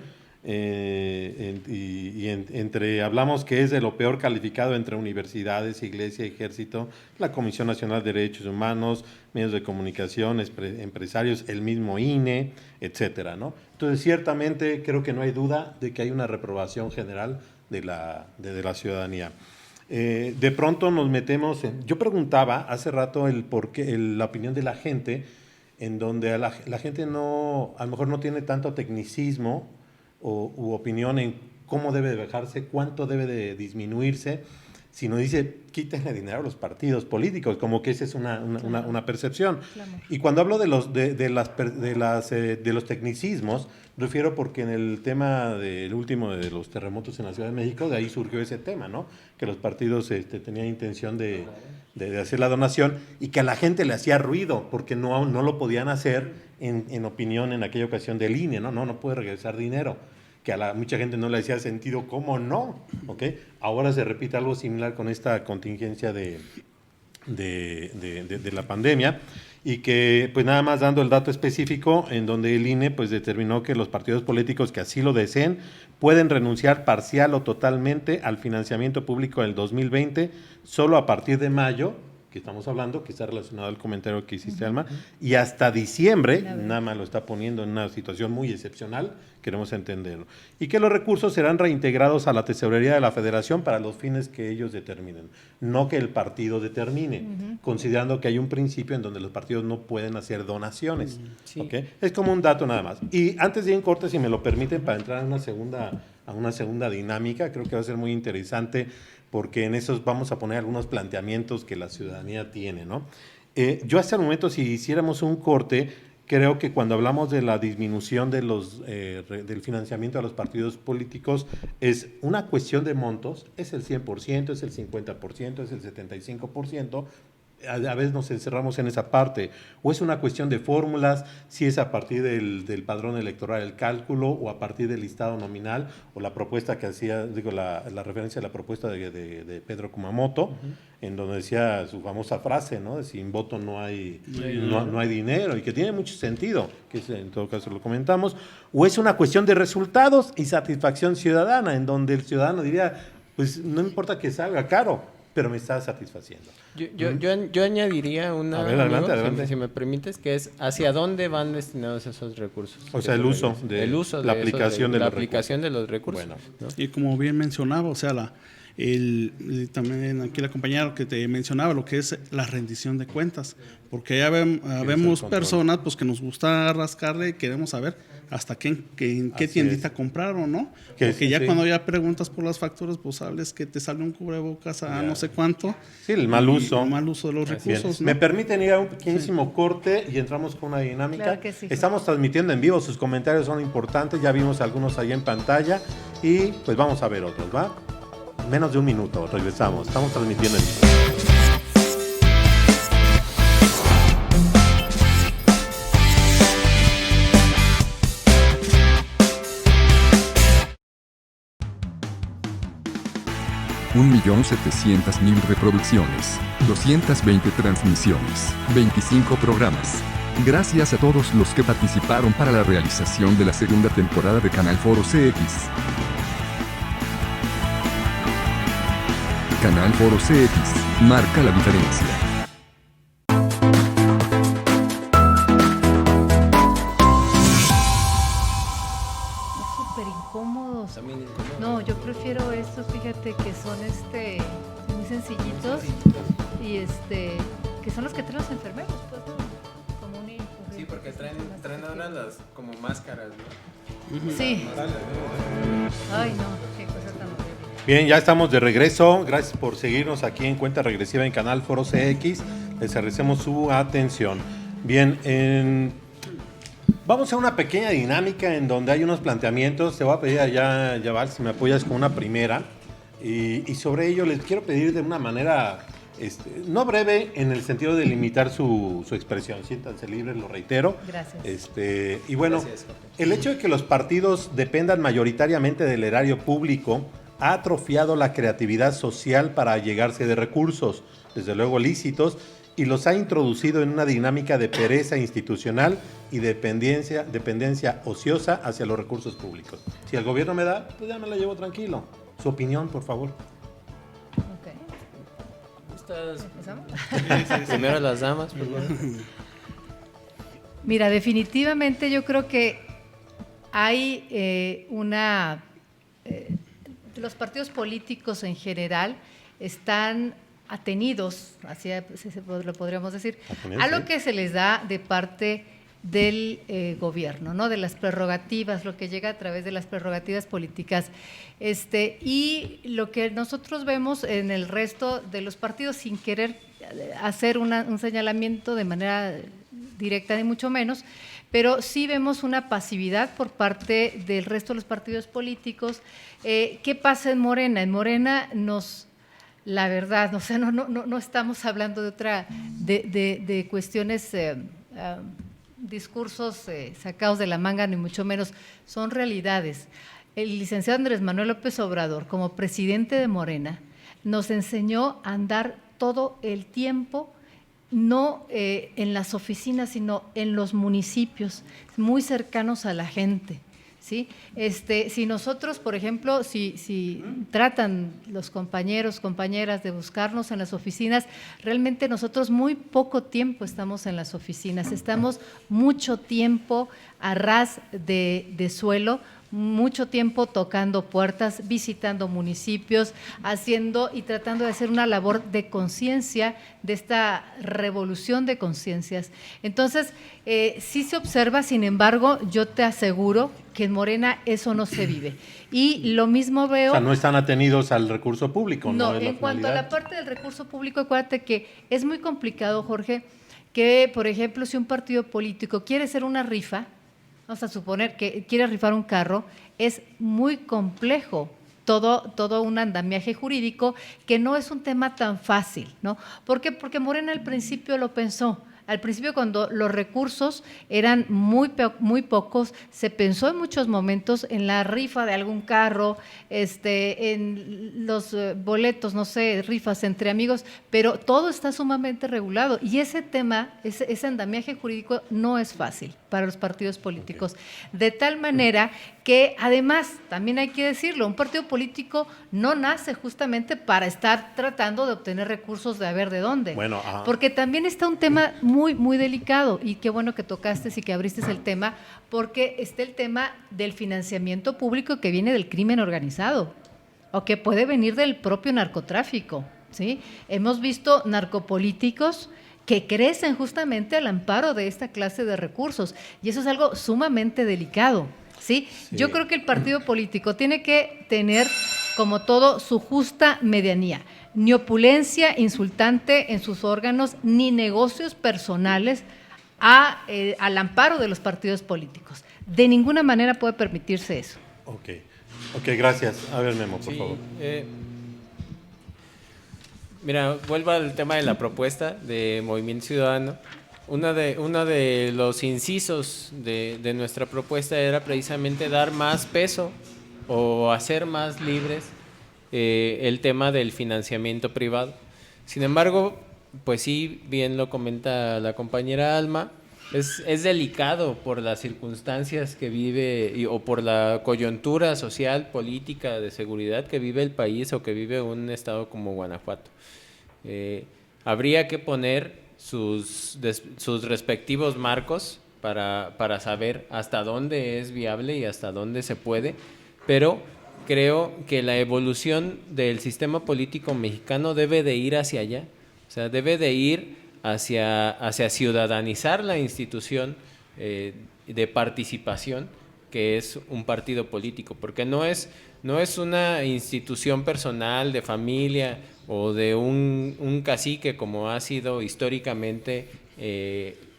Hablamos que es de lo peor calificado entre universidades, iglesia, ejército, la Comisión Nacional de Derechos Humanos, medios de comunicación, empresarios, el mismo INE, etcétera, ¿no? Entonces, ciertamente creo que no hay duda de que hay una reprobación general de la ciudadanía. De pronto nos metemos yo preguntaba hace rato la opinión de la gente, en donde la gente no, a lo mejor no tiene tanto tecnicismo u opinión en cómo debe de bajarse, cuánto debe de disminuirse, sino dice, quítenle dinero a los partidos políticos, como que esa es una percepción. Claro. Y cuando hablo de los tecnicismos, refiero porque en el tema del último de los terremotos en la Ciudad de México, de ahí surgió ese tema, ¿no? Que los partidos tenían intención de hacer la donación y que a la gente le hacía ruido porque no lo podían hacer en opinión en aquella ocasión del INE, no puede regresar dinero, que a mucha gente no le hacía sentido, ¿cómo no? ¿Okay? Ahora se repite algo similar con esta contingencia de la pandemia, y que pues nada más dando el dato específico en donde el INE pues determinó que los partidos políticos que así lo deseen pueden renunciar parcial o totalmente al financiamiento público del 2020 solo a partir de mayo, que estamos hablando, que está relacionado al comentario que hiciste, Alma, y hasta diciembre, nada más lo está poniendo en una situación muy excepcional, queremos entenderlo, y que los recursos serán reintegrados a la tesorería de la Federación para los fines que ellos determinen, no que el partido determine, considerando que hay un principio en donde los partidos no pueden hacer donaciones. Sí. ¿Okay? Es como un dato nada más. Y antes de ir en corte, si me lo permiten, para entrar a una segunda dinámica, creo que va a ser muy interesante, porque en esos vamos a poner algunos planteamientos que la ciudadanía tiene, ¿no? Yo hasta el momento, si hiciéramos un corte, creo que cuando hablamos de la disminución del financiamiento a los partidos políticos, es una cuestión de montos, es el 100%, es el 50%, es el 75%, a veces nos encerramos en esa parte, o es una cuestión de fórmulas, si es a partir del padrón electoral el cálculo, o a partir del listado nominal, o la propuesta que hacía, la referencia a la propuesta de Pedro Kumamoto, en donde decía su famosa frase, ¿no? De sin voto no hay dinero, y que tiene mucho sentido, que en todo caso lo comentamos, o es una cuestión de resultados y satisfacción ciudadana, en donde el ciudadano diría, pues no importa que salga caro, pero me está satisfaciendo. Yo añadiría una, a ver, adelante. Si me permites, que es hacia dónde van destinados esos recursos. O sea, el uso de la aplicación de los recursos. Bueno. ¿No? Y como bien mencionaba, o sea, También aquí la compañera que te mencionaba, lo que es la rendición de cuentas, porque ya vemos personas pues, que nos gusta rascarle y queremos saber hasta en qué tiendita compraron, ¿no? Porque ya cuando ya preguntas por las facturas, pues hables que te sale un cubrebocas a no sé cuánto. Sí, el mal uso. El mal uso de los recursos, ¿no? ¿Me permiten ir a un pequeñísimo corte y entramos con una dinámica? Claro que sí. Estamos transmitiendo en vivo, sus comentarios son importantes, ya vimos algunos ahí en pantalla y pues vamos a ver otros, ¿va? Menos de un minuto, regresamos, estamos transmitiendo en vivo. $1.700.000 reproducciones, 220 transmisiones, 25 programas. Gracias a todos los que participaron para la realización de la segunda temporada de Canal Foro CX. Canal Foro CX, marca la diferencia. Súper incómodos. No, yo prefiero estos, fíjate, que son muy sencillitos y que son los que traen los enfermeros, pues, como un Sí, porque traen ahora las como máscaras, ¿no? Sí. Ay, no, qué cosa tan horrible. Bien, ya estamos de regreso. Gracias por seguirnos aquí en Cuenta Regresiva en Canal Foro CX. Les agradecemos su atención. Bien, vamos a hacer una pequeña dinámica en donde hay unos planteamientos. Te voy a pedir allá, Yaval, si me apoyas con una primera. Y sobre ello les quiero pedir de una manera, no breve, en el sentido de limitar su expresión. Siéntanse libres, lo reitero. Gracias. Y bueno, Gracias, Jorge. el hecho de que los partidos dependan mayoritariamente del erario público ha atrofiado la creatividad social para allegarse de recursos, desde luego lícitos, y los ha introducido en una dinámica de pereza institucional y dependencia ociosa hacia los recursos públicos. Si el gobierno me da, pues ya me la llevo tranquilo. Su opinión, por favor. Ok. ¿Empezamos? Primero las damas, por favor. Mira, definitivamente yo creo que hay los partidos políticos en general están atenidos, así lo podríamos decir, a lo que se les da de parte del gobierno, ¿no? De las prerrogativas, lo que llega a través de las prerrogativas políticas. Y lo que nosotros vemos en el resto de los partidos, sin querer hacer un señalamiento de manera directa ni mucho menos, pero sí vemos una pasividad por parte del resto de los partidos políticos. ¿Qué pasa en Morena? En Morena la verdad, o sea, no estamos hablando de cuestiones, discursos sacados de la manga, ni mucho menos, son realidades. El licenciado Andrés Manuel López Obrador, como presidente de Morena, nos enseñó a andar todo el tiempo, no en las oficinas, sino en los municipios, muy cercanos a la gente, ¿sí? Si nosotros, por ejemplo, si tratan los compañeros, compañeras de buscarnos en las oficinas, realmente nosotros muy poco tiempo estamos en las oficinas, estamos mucho tiempo a ras de suelo, mucho tiempo tocando puertas, visitando municipios, haciendo y tratando de hacer una labor de conciencia, de esta revolución de conciencias. Entonces, sí se observa, sin embargo, yo te aseguro que en Morena eso no se vive. Y lo mismo veo… O sea, no están atenidos al recurso público, ¿no? No, en cuanto a la parte del recurso público, acuérdate que es muy complicado, Jorge, que, por ejemplo, si un partido político quiere hacer una rifa, vamos a suponer que quiere rifar un carro, es muy complejo todo un andamiaje jurídico que no es un tema tan fácil, ¿no? ¿Por qué? Porque Morena al principio lo pensó. Al principio, cuando los recursos eran muy pocos, se pensó en muchos momentos en la rifa de algún carro, en los boletos, no sé, rifas entre amigos, pero todo está sumamente regulado y ese tema, ese andamiaje jurídico no es fácil para los partidos políticos. De tal manera que, además, también hay que decirlo, un partido político no nace justamente para estar tratando de obtener recursos de a ver de dónde. Bueno, porque también está un tema muy delicado y qué bueno que tocaste y que abriste el tema, porque está el tema del financiamiento público que viene del crimen organizado. o que puede venir del propio narcotráfico, ¿sí? Hemos visto narcopolíticos que crecen justamente al amparo de esta clase de recursos, y eso es algo sumamente delicado, ¿sí? Yo creo que el partido político tiene que tener, como todo, su justa medianía. Ni opulencia insultante en sus órganos, ni negocios personales al amparo de los partidos políticos. De ninguna manera puede permitirse eso. Ok, gracias. A ver, Memo, por favor. Mira, vuelvo al tema de la propuesta de Movimiento Ciudadano. Uno de los incisos de nuestra propuesta era precisamente dar más peso o hacer más libres el tema del financiamiento privado. Sin embargo, pues sí, bien lo comenta la compañera Alma, es delicado por las circunstancias que vive o por la coyuntura social, política, de seguridad que vive el país o que vive un estado como Guanajuato. Habría que poner sus respectivos marcos para saber hasta dónde es viable y hasta dónde se puede, pero creo que la evolución del sistema político mexicano debe de ir hacia allá, o sea, debe de ir hacia ciudadanizar la institución de participación que es un partido político, porque no es una institución personal de familia o de un cacique como ha sido históricamente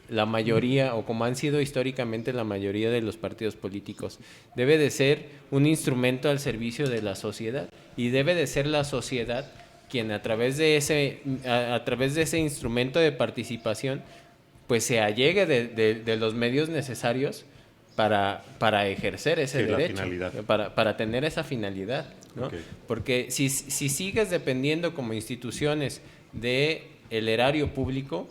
la mayoría o como han sido históricamente la mayoría de los partidos políticos. Debe de ser un instrumento al servicio de la sociedad y debe de ser la sociedad quien a través de ese instrumento de participación pues se allegue de los medios necesarios para ejercer ese derecho, para tener esa finalidad, ¿no? Okay. Porque si sigues dependiendo como instituciones del erario público,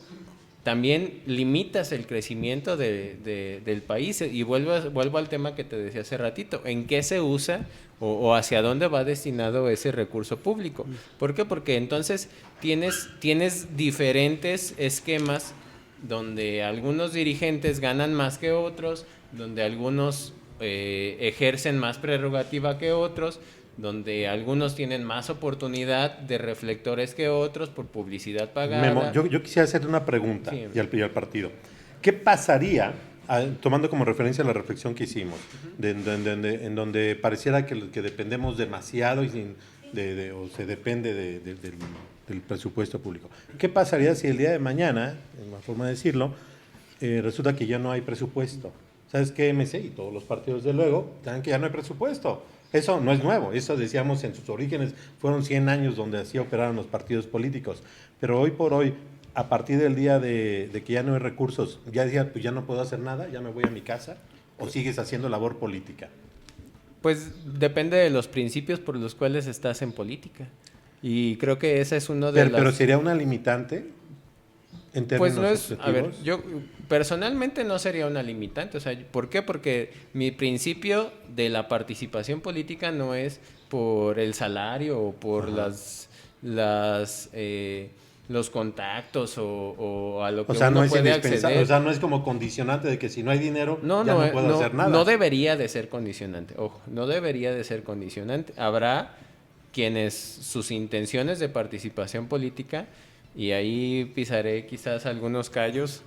también limitas el crecimiento del país. Y vuelvo al tema que te decía hace ratito, ¿en qué se usa o hacia dónde va destinado ese recurso público? ¿Por qué? Porque entonces tienes diferentes esquemas donde algunos dirigentes ganan más que otros, donde algunos ejercen más prerrogativa que otros, donde algunos tienen más oportunidad de reflectores que otros por publicidad pagada. Memo, yo quisiera hacer una pregunta y al partido. ¿Qué pasaría, tomando como referencia la reflexión que hicimos, en donde pareciera que dependemos demasiado o se depende del presupuesto público? ¿Qué pasaría si el día de mañana, en una forma de decirlo, resulta que ya no hay presupuesto? ¿Sabes qué, MC? Y todos los partidos, de luego, saben que ya no hay presupuesto. Eso no es nuevo, eso decíamos en sus orígenes, fueron 100 años donde así operaron los partidos políticos. Pero hoy por hoy, a partir del día de que ya no hay recursos, ya decía, pues ya no puedo hacer nada, ya me voy a mi casa, ¿o sigues haciendo labor política? Pues depende de los principios por los cuales estás en política. Y creo que ese es uno de Pero ¿sería una limitante? En términos pues no es, a ver, yo personalmente no sería una limitante, o sea, ¿por qué? Porque mi principio de la participación política no es por el salario o por los contactos o a lo que uno puede acceder. O sea, no es como condicionante de que si no hay dinero no puedo hacer nada. No debería de ser condicionante, ojo, no debería de ser condicionante. Habrá quienes sus intenciones de participación política, y ahí pisaré quizás algunos callos,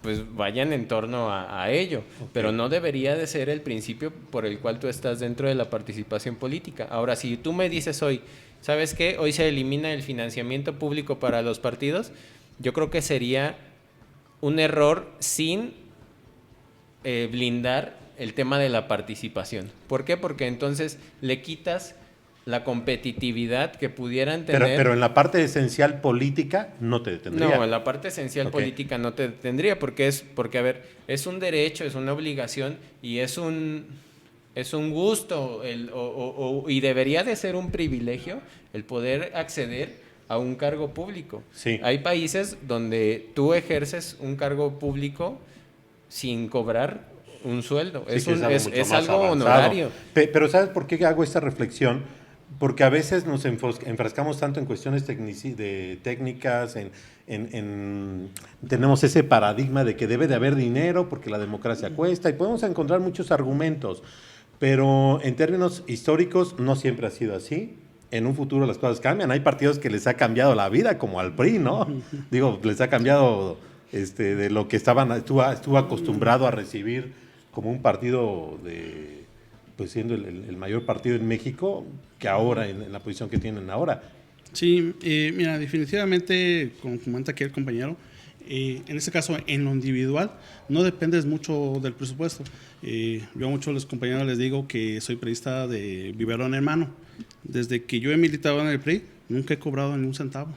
pues vayan en torno a ello, pero no debería de ser el principio por el cual tú estás dentro de la participación política. Ahora, si tú me dices hoy, ¿sabes qué? Hoy se elimina el financiamiento público para los partidos, yo creo que sería un error sin blindar el tema de la participación. ¿Por qué? Porque entonces le quitas la competitividad que pudieran tener. Pero en la parte esencial política no te detendría. No, en la parte esencial política no te detendría, porque a ver, es un derecho, es una obligación y es un gusto y debería de ser un privilegio el poder acceder a un cargo público. Sí. Hay países donde tú ejerces un cargo público sin cobrar un sueldo. Sí, es algo honorario. Pero ¿sabes por qué hago esta reflexión? Porque a veces nos enfrascamos tanto en cuestiones técnicas, tenemos ese paradigma de que debe de haber dinero porque la democracia cuesta y podemos encontrar muchos argumentos. pero en términos históricos no siempre ha sido así. En un futuro las cosas cambian. Hay partidos que les ha cambiado la vida, como al PRI, ¿no? Digo, les ha cambiado de lo que estuvo acostumbrado a recibir como un partido pues siendo el mayor partido en México, que ahora, en la posición que tienen ahora. Sí, mira, definitivamente, como comenta aquí el compañero, en este caso, en lo individual, no dependes mucho del presupuesto. Yo a muchos de los compañeros les digo que soy priista de biberón en mano. Desde que yo he militado en el PRI, nunca he cobrado ni un centavo,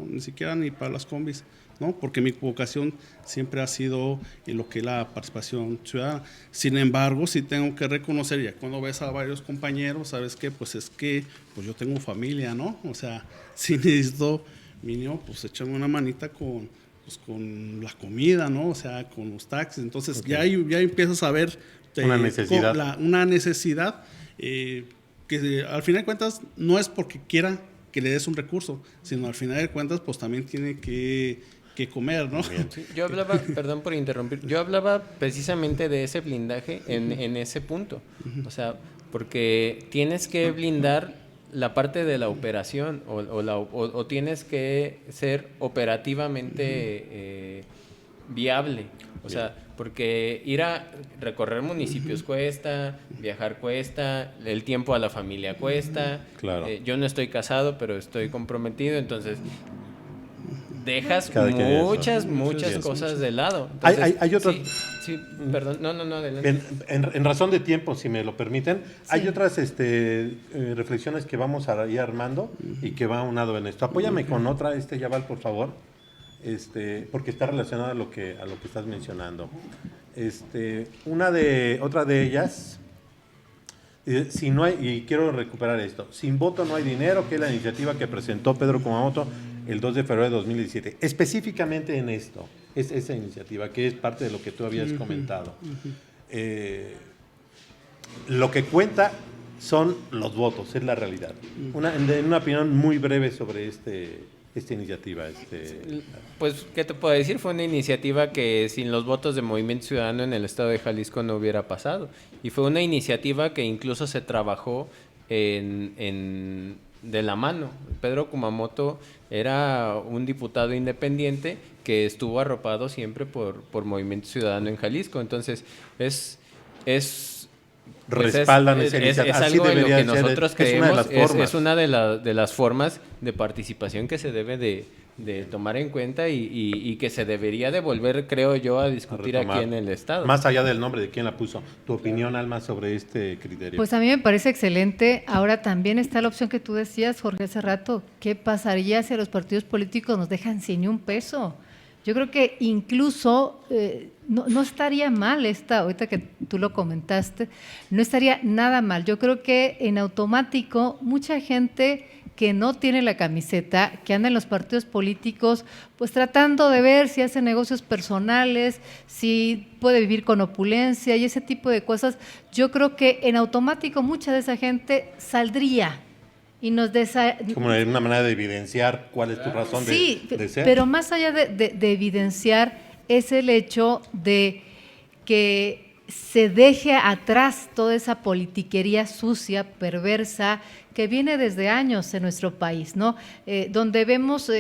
ni siquiera ni para las combis, ¿no? Porque mi vocación siempre ha sido en lo que es la participación ciudadana. Sin embargo, sí tengo que reconocer, ya cuando ves a varios compañeros, ¿sabes qué? Pues es que pues yo tengo familia, ¿no? O sea, si necesito mínimo, pues échame una manita con la comida, ¿no? O sea, con los taxis. Entonces, okay, ya empiezas a ver una necesidad. Una necesidad que al final de cuentas no es porque quiera que le des un recurso, sino al final de cuentas pues también tiene que comer, ¿no? Sí, yo hablaba, perdón por interrumpir, yo hablaba precisamente de ese blindaje en ese punto. O sea, porque tienes que blindar la parte de la operación o tienes que ser operativamente viable. O sea, porque ir a recorrer municipios cuesta, viajar cuesta, el tiempo a la familia cuesta. Claro. Yo no estoy casado, pero estoy comprometido, entonces dejas muchas cosas de lado. Entonces, hay otras... Sí, perdón, no, adelante. En razón de tiempo, si me lo permiten, sí, hay otras reflexiones que vamos a ir armando y que va aunado en esto. Apóyame con otra, Yaval, por favor, porque está relacionada a lo que estás mencionando. Otra de ellas, si no hay, y quiero recuperar esto, sin voto no hay dinero, que es la iniciativa que presentó Pedro Kumamoto el 2 de febrero de 2017. Específicamente en esto, es esa iniciativa, que es parte de lo que tú habías comentado. Lo que cuenta son los votos, es la realidad. Una opinión muy breve sobre esta iniciativa. Pues, ¿qué te puedo decir? Fue una iniciativa que sin los votos de Movimiento Ciudadano en el estado de Jalisco no hubiera pasado. Y fue una iniciativa que incluso se trabajó de la mano. Pedro Kumamoto era un diputado independiente que estuvo arropado siempre por Movimiento Ciudadano en Jalisco. Entonces, respaldan esa iniciativa. Es algo en lo que nosotros creemos, es una de las formas de participación que se debe de tomar en cuenta y que se debería de volver, creo yo, a discutir aquí en el Estado. Más allá del nombre de quién la puso. ¿Tu opinión, Alma, sobre este criterio? Pues a mí me parece excelente. Ahora también está la opción que tú decías, Jorge, hace rato. ¿Qué pasaría si a los partidos políticos nos dejan sin ni un peso? Yo creo que incluso no estaría mal ahorita que tú lo comentaste, no estaría nada mal. Yo creo que en automático mucha gente que no tiene la camiseta, que anda en los partidos políticos, pues tratando de ver si hace negocios personales, si puede vivir con opulencia y ese tipo de cosas, yo creo que en automático mucha de esa gente saldría y nos como una manera de evidenciar cuál es tu razón de ser. Sí, pero más allá de evidenciar es el hecho de que se deje atrás toda esa politiquería sucia, perversa, que viene desde años en nuestro país, ¿no? Donde vemos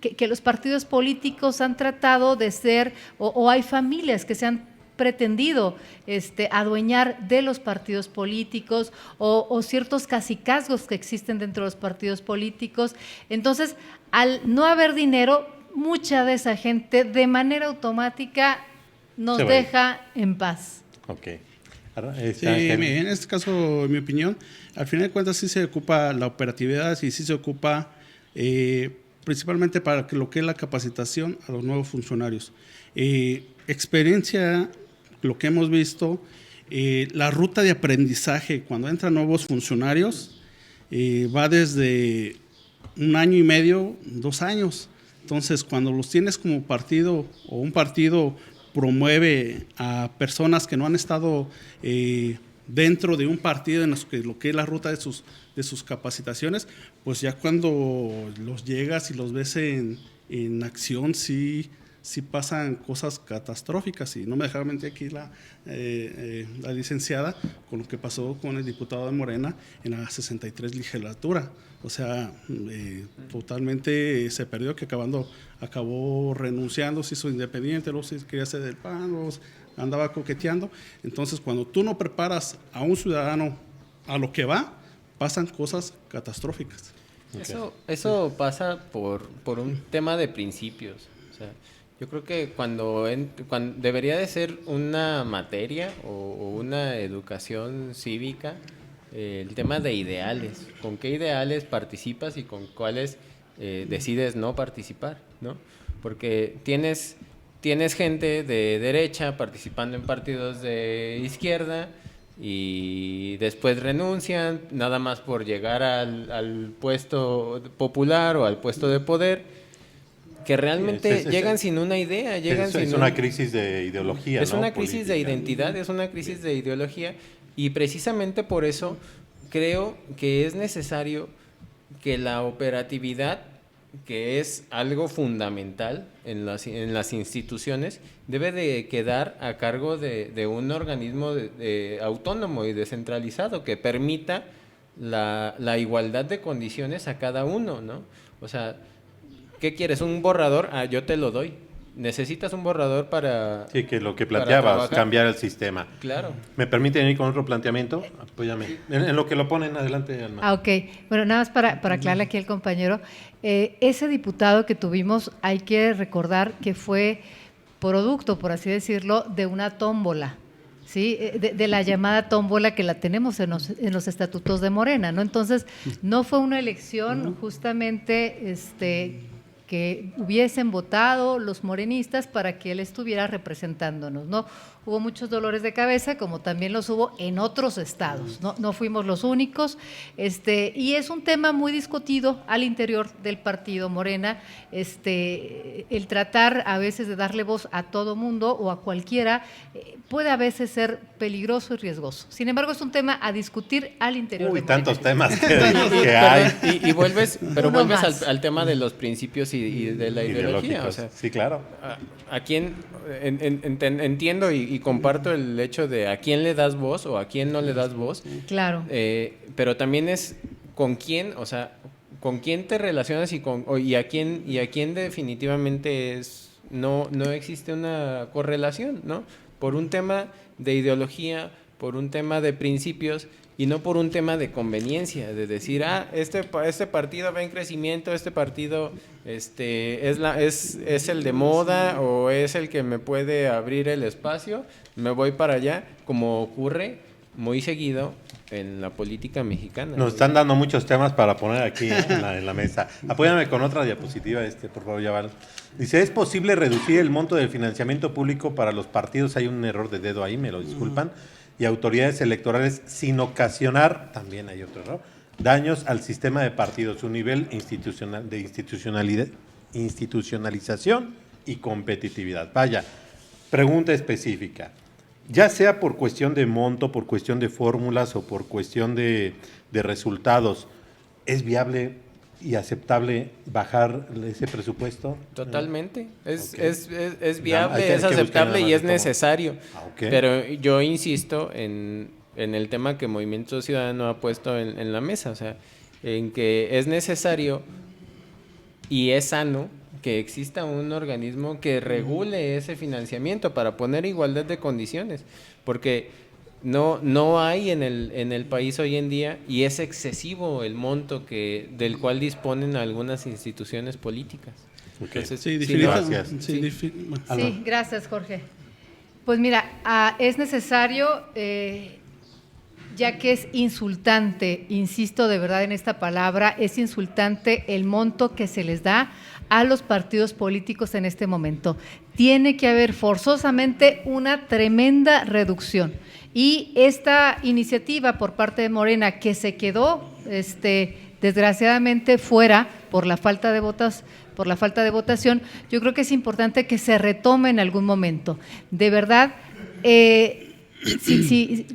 que los partidos políticos han tratado de ser, o hay familias que se han pretendido adueñar de los partidos políticos o ciertos cacicazgos que existen dentro de los partidos políticos. Entonces, al no haber dinero, mucha de esa gente de manera automática nos deja en paz. Ok. Sí, en este caso, en mi opinión, al final de cuentas sí se ocupa la operatividad y sí se ocupa principalmente para lo que es la capacitación a los nuevos funcionarios. Experiencia, lo que hemos visto, la ruta de aprendizaje cuando entran nuevos funcionarios va desde 1 año y medio, 2 años. Entonces, cuando los tienes como partido o un partido promueve a personas que no han estado dentro de un partido en lo que es la ruta de sus capacitaciones, pues ya cuando los llegas y los ves en acción, sí sí pasan cosas catastróficas, y no me dejará mentir aquí la licenciada con lo que pasó con el diputado de Morena en la 63 legislatura. O sea, totalmente se perdió, que acabó renunciando, se hizo independiente, luego se quería hacer del PAN, luego andaba coqueteando. Entonces, cuando tú no preparas a un ciudadano a lo que va, pasan cosas catastróficas. Eso pasa por un tema de principios. O sea, yo creo que cuando debería de ser una materia o una educación cívica, el tema de ideales, con qué ideales participas y con cuáles decides no participar, ¿no? Porque tienes gente de derecha participando en partidos de izquierda y después renuncian nada más por llegar al puesto popular o al puesto de poder, que realmente llegan sin una idea, es una crisis de ideología, es ¿no? una crisis política. de identidad, es una crisis de ideología, y precisamente por eso creo que es necesario que la operatividad, que es algo fundamental en las instituciones, debe de quedar a cargo de un organismo autónomo y descentralizado que permita la igualdad de condiciones a cada uno, ¿no? O sea, ¿qué quieres? ¿Un borrador? Yo te lo doy. ¿Necesitas un borrador para...? Sí, que lo que planteabas, cambiar el sistema. Claro. ¿Me permiten ir con otro planteamiento? Apóyame. En lo que lo ponen, adelante, Alma. Ok. Bueno, nada más para aclararle aquí al compañero. Ese diputado que tuvimos, hay que recordar que fue producto, por así decirlo, de una tómbola, ¿sí? De la llamada tómbola que la tenemos en los estatutos de Morena, ¿no? Entonces, no fue una elección justamente que hubiesen votado los morenistas para que él estuviera representándonos, ¿no? Hubo muchos dolores de cabeza, como también los hubo en otros estados, no fuimos los únicos, y es un tema muy discutido al interior del partido Morena, el tratar a veces de darle voz a todo mundo o a cualquiera puede a veces ser peligroso y riesgoso. Sin embargo, es un tema a discutir al interior de Morena. Tantos temas que hay. Y vuelves al tema de los principios y de la ideología. O sea, sí, claro. ¿A quién entiendo y comparto el hecho de a quién le das voz o a quién no le das voz? Claro. Pero también es con quién, o sea, con quién te relacionas y a quién definitivamente no existe una correlación, ¿no? Por un tema de ideología, por un tema de principios y no por un tema de conveniencia, de decir, este partido va en crecimiento, este partido es el de moda o es el que me puede abrir el espacio, me voy para allá, como ocurre muy seguido en la política mexicana. Nos están dando muchos temas para poner aquí en la mesa. Apóyame con otra diapositiva, por favor, Yaval. Dice, ¿es posible reducir el monto del financiamiento público para los partidos? Hay un error de dedo ahí, me lo disculpan. Y autoridades electorales sin ocasionar, también hay otro error, daños al sistema de partidos, su nivel de institucionalización y competitividad. Vaya, pregunta específica. Ya sea por cuestión de monto, por cuestión de fórmulas o por cuestión de resultados, ¿es viable y aceptable bajar ese presupuesto? Totalmente. Es Okay. viable, es aceptable y es necesario. Okay. Pero yo insisto en el tema que Movimiento Ciudadano ha puesto en la mesa, o sea, en que es necesario y es sano que exista un organismo que regule ese financiamiento para poner igualdad de condiciones, porque no hay en el país hoy en día, y es excesivo el monto del cual disponen algunas instituciones políticas. Okay. Entonces, Gracias. Sí, gracias, Jorge. Pues mira, es necesario, ya que es insultante, insisto de verdad en esta palabra, es insultante el monto que se les da a los partidos políticos en este momento. Tiene que haber forzosamente una tremenda reducción. Y esta iniciativa por parte de Morena, que se quedó desgraciadamente fuera por la falta de votación, yo creo que es importante que se retome en algún momento. De verdad,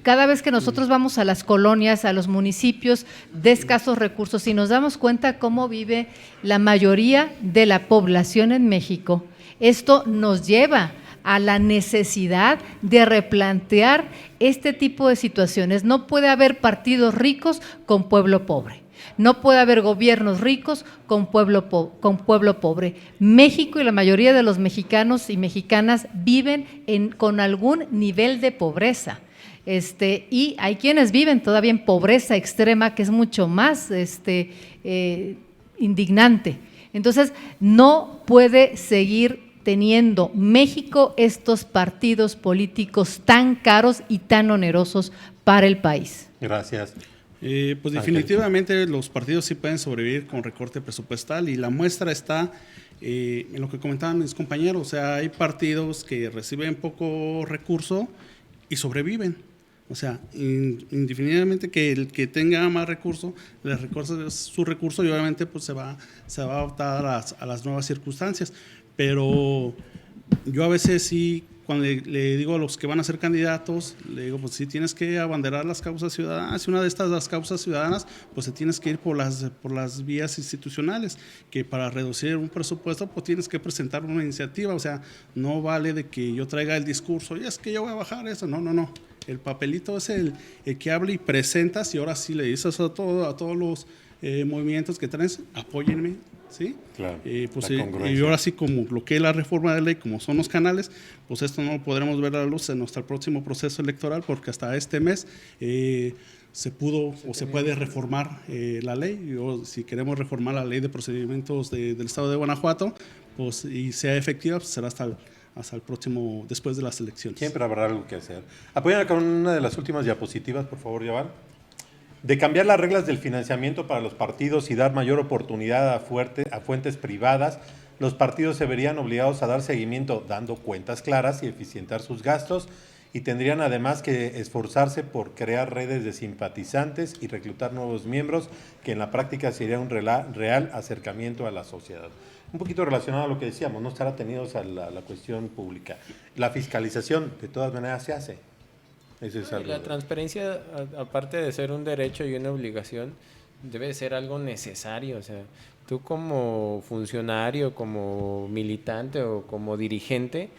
cada vez que nosotros vamos a las colonias, a los municipios de escasos recursos, y nos damos cuenta cómo vive la mayoría de la población en México, Esto nos lleva a la necesidad de replantear este tipo de situaciones. No puede haber partidos ricos con pueblo pobre. No puede haber gobiernos ricos con pueblo pobre. México y la mayoría de los mexicanos y mexicanas viven con algún nivel de pobreza. Y hay quienes viven todavía en pobreza extrema, que es mucho más indignante. Entonces, no puede seguir teniendo México estos partidos políticos tan caros y tan onerosos para el país. Gracias. Pues definitivamente los partidos sí pueden sobrevivir con recorte presupuestal, y la muestra está en lo que comentaban mis compañeros. O sea, hay partidos que reciben poco recurso y sobreviven. O sea, indefinidamente que el que tenga más recurso, le recorta su recurso y obviamente pues se va a adaptar a las nuevas circunstancias. Pero yo a veces sí, cuando le digo a los que van a ser candidatos, le digo, pues sí tienes que abanderar las causas ciudadanas, y una de las causas ciudadanas, pues se tienes que ir por las vías institucionales, que para reducir un presupuesto, pues tienes que presentar una iniciativa. O sea, no vale de que yo traiga el discurso, y es que yo voy a bajar eso, no. El papelito es el que habla y presentas, y ahora sí le dices a todos los movimientos que traes, apóyenme, ¿sí? Claro, pues, la congruencia. y ahora sí, como bloquee la reforma de ley, como son los canales, pues esto no lo podremos ver a la luz en nuestro próximo proceso electoral, porque hasta este mes se puede reformar la ley. Si queremos reformar la ley de procedimientos del Estado de Guanajuato, pues, y sea efectiva, pues será hasta el próximo, después de las elecciones. Siempre habrá algo que hacer. Apóyame con una de las últimas diapositivas, por favor, Yaval. De cambiar las reglas del financiamiento para los partidos y dar mayor oportunidad a fuentes privadas, los partidos se verían obligados a dar seguimiento dando cuentas claras y eficientar sus gastos, y tendrían además que esforzarse por crear redes de simpatizantes y reclutar nuevos miembros, que en la práctica sería un real acercamiento a la sociedad. Un poquito relacionado a lo que decíamos, no estar atenidos a la cuestión pública. La fiscalización, de todas maneras, se hace. Eso es algo. La transparencia, aparte de ser un derecho y una obligación, debe ser algo necesario. O sea, tú como funcionario, como militante o como dirigente,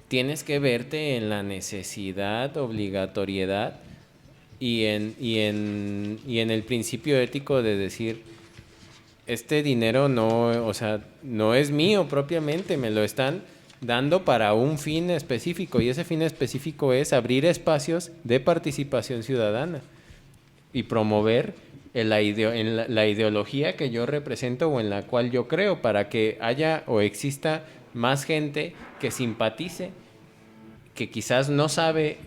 tienes que verte en la necesidad, obligatoriedad y en el principio ético de decir, este dinero no es mío propiamente, me lo están dando para un fin específico, y ese fin específico es abrir espacios de participación ciudadana y promover la ideología que yo represento o en la cual yo creo, para que haya o exista más gente que simpatice, que quizás no sabe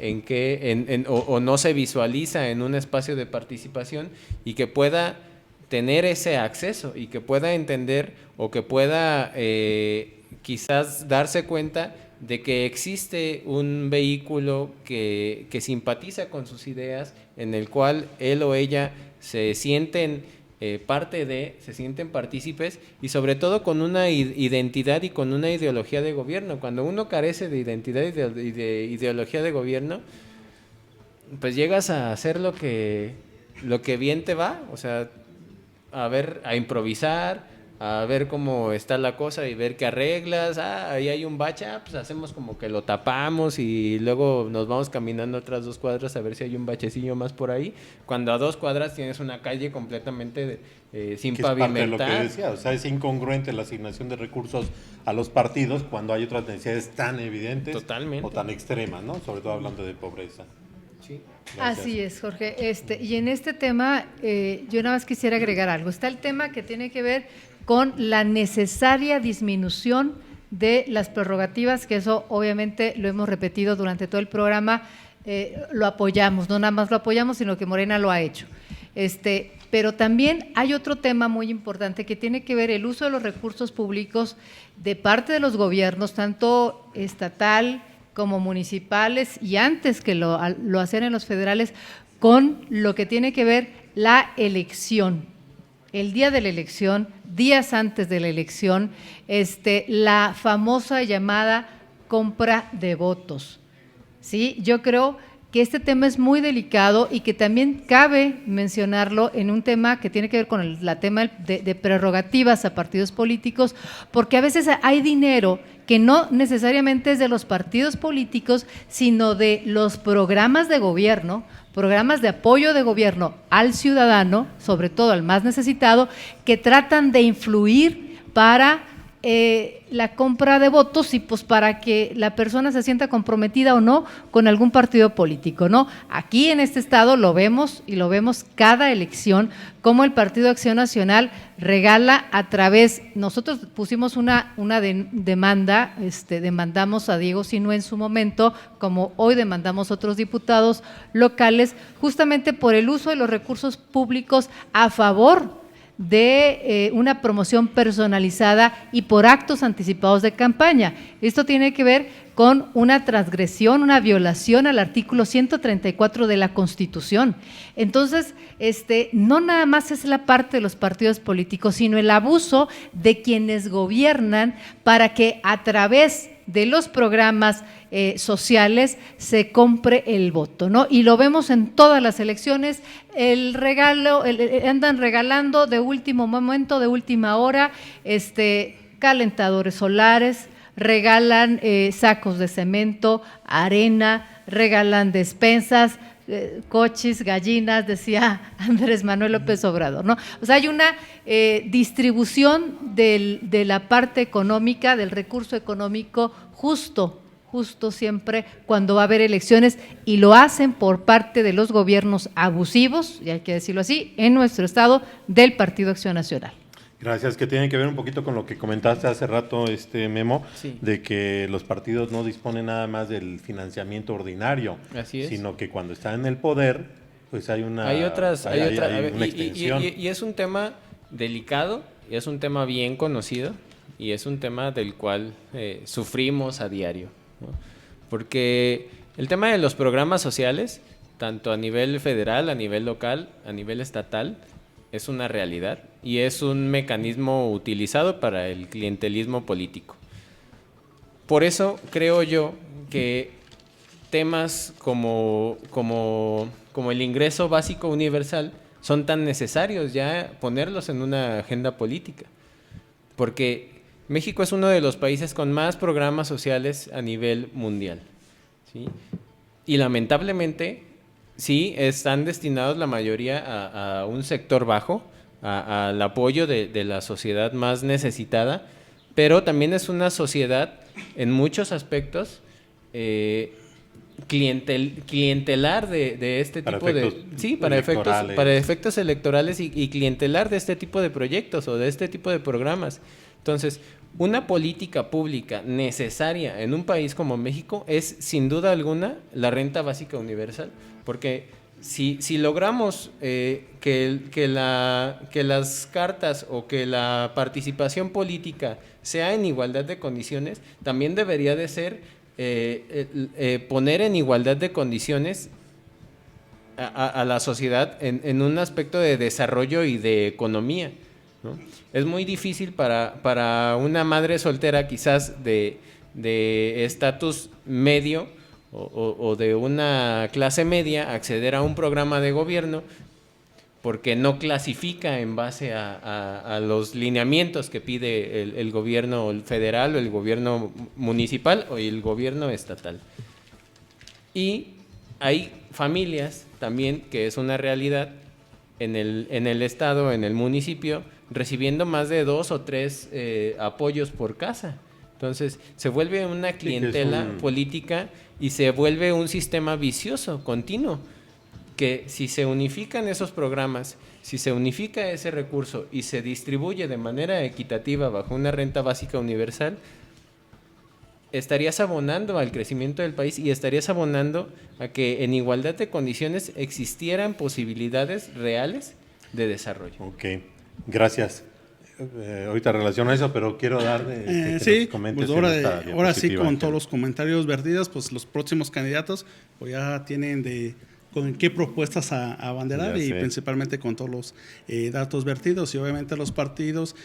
o no se visualiza en un espacio de participación, y que pueda tener ese acceso y que pueda entender o que pueda quizás darse cuenta de que existe un vehículo que simpatiza con sus ideas, en el cual él o ella se sienten se sienten partícipes, y sobre todo con una identidad y con una ideología de gobierno. Cuando uno carece de identidad y de ideología de gobierno, pues llegas a hacer lo que bien te va, o sea, a improvisar, a ver cómo está la cosa y ver qué arreglas. Ahí hay un bache, pues hacemos como que lo tapamos y luego nos vamos caminando otras 2 cuadras a ver si hay un bachecillo más por ahí, cuando a 2 cuadras tienes una calle completamente sin pavimentar. Es parte de lo que decía, o sea, es incongruente la asignación de recursos a los partidos cuando hay otras necesidades tan evidentes. Totalmente. O tan extremas, ¿no? Sobre todo hablando de pobreza. Sí. Así es, Jorge. Y en este tema, yo nada más quisiera agregar algo. Está el tema que tiene que ver con la necesaria disminución de las prerrogativas, que eso obviamente lo hemos repetido durante todo el programa, lo apoyamos, no nada más lo apoyamos, sino que Morena lo ha hecho. Pero también hay otro tema muy importante que tiene que ver el uso de los recursos públicos de parte de los gobiernos, tanto estatal como municipales, y antes que lo hacían en los federales, con lo que tiene que ver la elección. El día de la elección, días antes de la elección, la famosa llamada compra de votos. ¿Sí? Yo creo que este tema es muy delicado y que también cabe mencionarlo en un tema que tiene que ver con el tema de prerrogativas a partidos políticos, porque a veces hay dinero que no necesariamente es de los partidos políticos, sino de los programas de gobierno, programas de apoyo de gobierno al ciudadano, sobre todo al más necesitado, que tratan de influir para la compra de votos y pues para que la persona se sienta comprometida o no con algún partido político, ¿no? Aquí en este estado lo vemos y lo vemos cada elección, como el Partido Acción Nacional regala a través, nosotros pusimos una demanda, demandamos a Diego Sinue en su momento, como hoy demandamos otros diputados locales, justamente por el uso de los recursos públicos a favor de una promoción personalizada y por actos anticipados de campaña. Esto tiene que ver con una transgresión, una violación al artículo 134 de la Constitución. Entonces, no nada más es la parte de los partidos políticos, sino el abuso de quienes gobiernan para que a través de los programas sociales se compre el voto, ¿no? Y lo vemos en todas las elecciones, el regalo, andan regalando de último momento, de última hora, calentadores solares, regalan sacos de cemento, arena, regalan despensas, coches, gallinas, decía Andrés Manuel López Obrador, ¿no? O sea, hay una distribución de la parte económica, del recurso económico justo siempre cuando va a haber elecciones, y lo hacen por parte de los gobiernos abusivos, y hay que decirlo así, en nuestro estado, del Partido Acción Nacional. Gracias, que tiene que ver un poquito con lo que comentaste hace rato, Memo, Sí. de que los partidos no disponen nada más del financiamiento ordinario, Así es. sino que cuando están en el poder, pues hay una una extensión. y es un tema delicado, y es un tema bien conocido, y es un tema del cual sufrimos a diario, ¿no? Porque el tema de los programas sociales, tanto a nivel federal, a nivel local, a nivel estatal, es una realidad y es un mecanismo utilizado para el clientelismo político. Por eso creo yo que temas como el ingreso básico universal son tan necesarios ya ponerlos en una agenda política, porque México es uno de los países con más programas sociales a nivel mundial, ¿sí? Y lamentablemente sí están destinados la mayoría a un sector bajo, al apoyo de la sociedad más necesitada, pero también es una sociedad en muchos aspectos clientelar de este tipo para efectos electorales y clientelar de este tipo de proyectos o de este tipo de programas. Entonces, una política pública necesaria en un país como México es, sin duda alguna, la renta básica universal, porque si logramos que las cartas o que la participación política sea en igualdad de condiciones, también debería de ser poner en igualdad de condiciones a la sociedad en un aspecto de desarrollo y de economía, ¿no? Es muy difícil para una madre soltera, quizás de estatus medio o de una clase media, acceder a un programa de gobierno porque no clasifica en base a los lineamientos que pide el gobierno federal o el gobierno municipal o el gobierno estatal. Y hay familias también, que es una realidad, en el estado, en el municipio, recibiendo más de 2 o 3 apoyos por casa. Entonces se vuelve una clientela política y se vuelve un sistema vicioso, continuo, que si se unifican esos programas, si se unifica ese recurso y se distribuye de manera equitativa bajo una renta básica universal, estarías abonando al crecimiento del país y estarías abonando a que en igualdad de condiciones existieran posibilidades reales de desarrollo. Ok, gracias. Ahorita relaciono eso, pero quiero dar sí, pues ahora sí, con todos los comentarios vertidos, pues los próximos candidatos pues ya tienen con qué propuestas a abanderar, y principalmente con todos los datos vertidos, y obviamente los partidos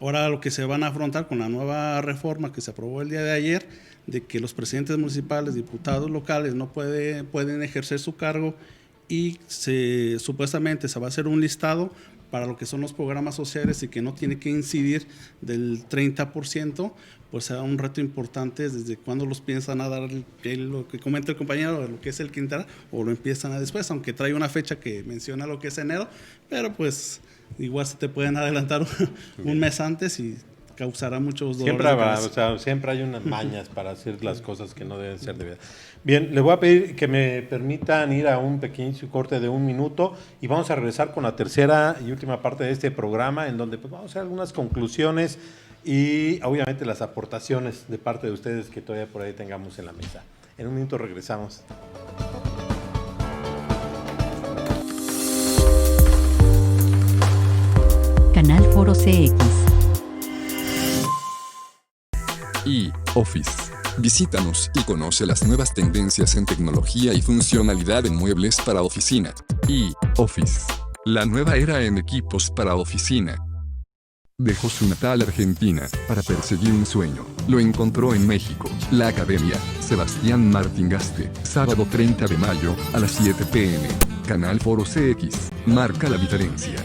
Ahora lo que se van a afrontar con la nueva reforma que se aprobó el día de ayer, de que los presidentes municipales, diputados locales no pueden ejercer su cargo, y supuestamente se va a hacer un listado para lo que son los programas sociales y que no tiene que incidir del 30%, pues será un reto importante desde cuándo los piensan a dar lo que comenta el compañero, lo que es el quintal, o lo empiezan a después, aunque trae una fecha que menciona lo que es enero, pero pues igual se te pueden adelantar un mes antes y causará muchos dolores. Siempre hay unas mañas para hacer las cosas que no deben ser debidas. Bien, les voy a pedir que me permitan ir a un pequeño corte de 1 minuto y vamos a regresar con la tercera y última parte de este programa, en donde pues, vamos a hacer algunas conclusiones y obviamente las aportaciones de parte de ustedes que todavía por ahí tengamos en la mesa. En 1 minuto regresamos. Canal Foro CX. y Office. Visítanos y conoce las nuevas tendencias en tecnología y funcionalidad en muebles para oficina. y Office. La nueva era en equipos para oficina. Dejó su natal Argentina para perseguir un sueño. Lo encontró en México. La Academia Sebastián Martín Gaste. Sábado 30 de mayo a las 7 p.m. Canal Foro CX. Marca la diferencia.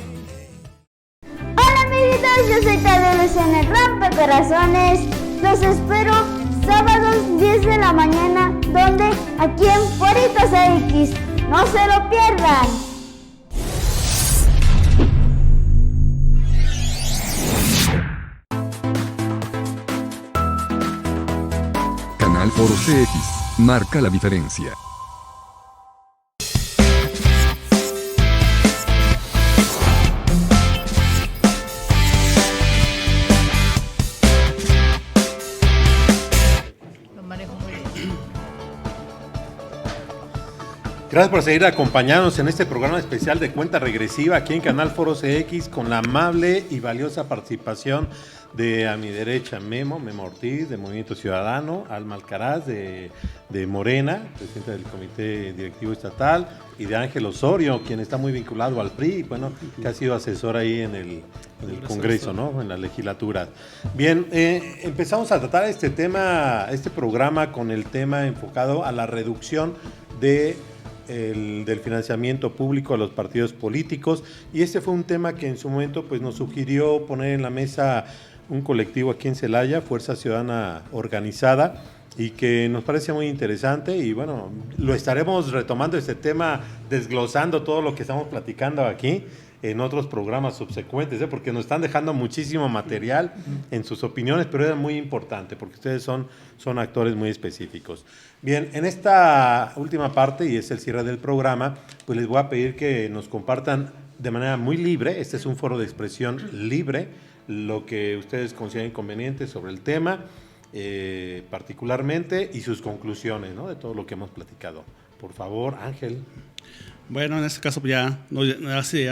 Hola amiguitos, yo soy Tadeo Luciano el Rompecorazones. Los espero sábados 10 de la mañana, donde aquí en Foritos CX. No se lo pierdan. Canal Foro CX. Marca la diferencia. Gracias por seguir acompañándonos en este programa especial de Cuenta Regresiva aquí en Canal Foro CX con la amable y valiosa participación de a mi derecha Memo Ortiz de Movimiento Ciudadano, Alma Alcaraz de Morena, presidente del Comité Directivo Estatal, y de Ángel Osorio, quien está muy vinculado al PRI, bueno, que ha sido asesor ahí en el Congreso, ¿no? En la legislatura. Bien, empezamos a tratar este programa con el tema enfocado a la reducción del financiamiento público a los partidos políticos, y este fue un tema que en su momento pues nos sugirió poner en la mesa un colectivo aquí en Celaya, Fuerza Ciudadana Organizada, y que nos parece muy interesante, y bueno, lo estaremos retomando este tema, desglosando todo lo que estamos platicando aquí en otros programas subsecuentes, porque nos están dejando muchísimo material en sus opiniones, pero era muy importante porque ustedes son actores muy específicos. Bien, en esta última parte, y es el cierre del programa, pues les voy a pedir que nos compartan de manera muy libre, este es un foro de expresión libre, lo que ustedes consideren conveniente sobre el tema, particularmente, y sus conclusiones, ¿no?, de todo lo que hemos platicado. Por favor, Ángel. Bueno, en este caso ya,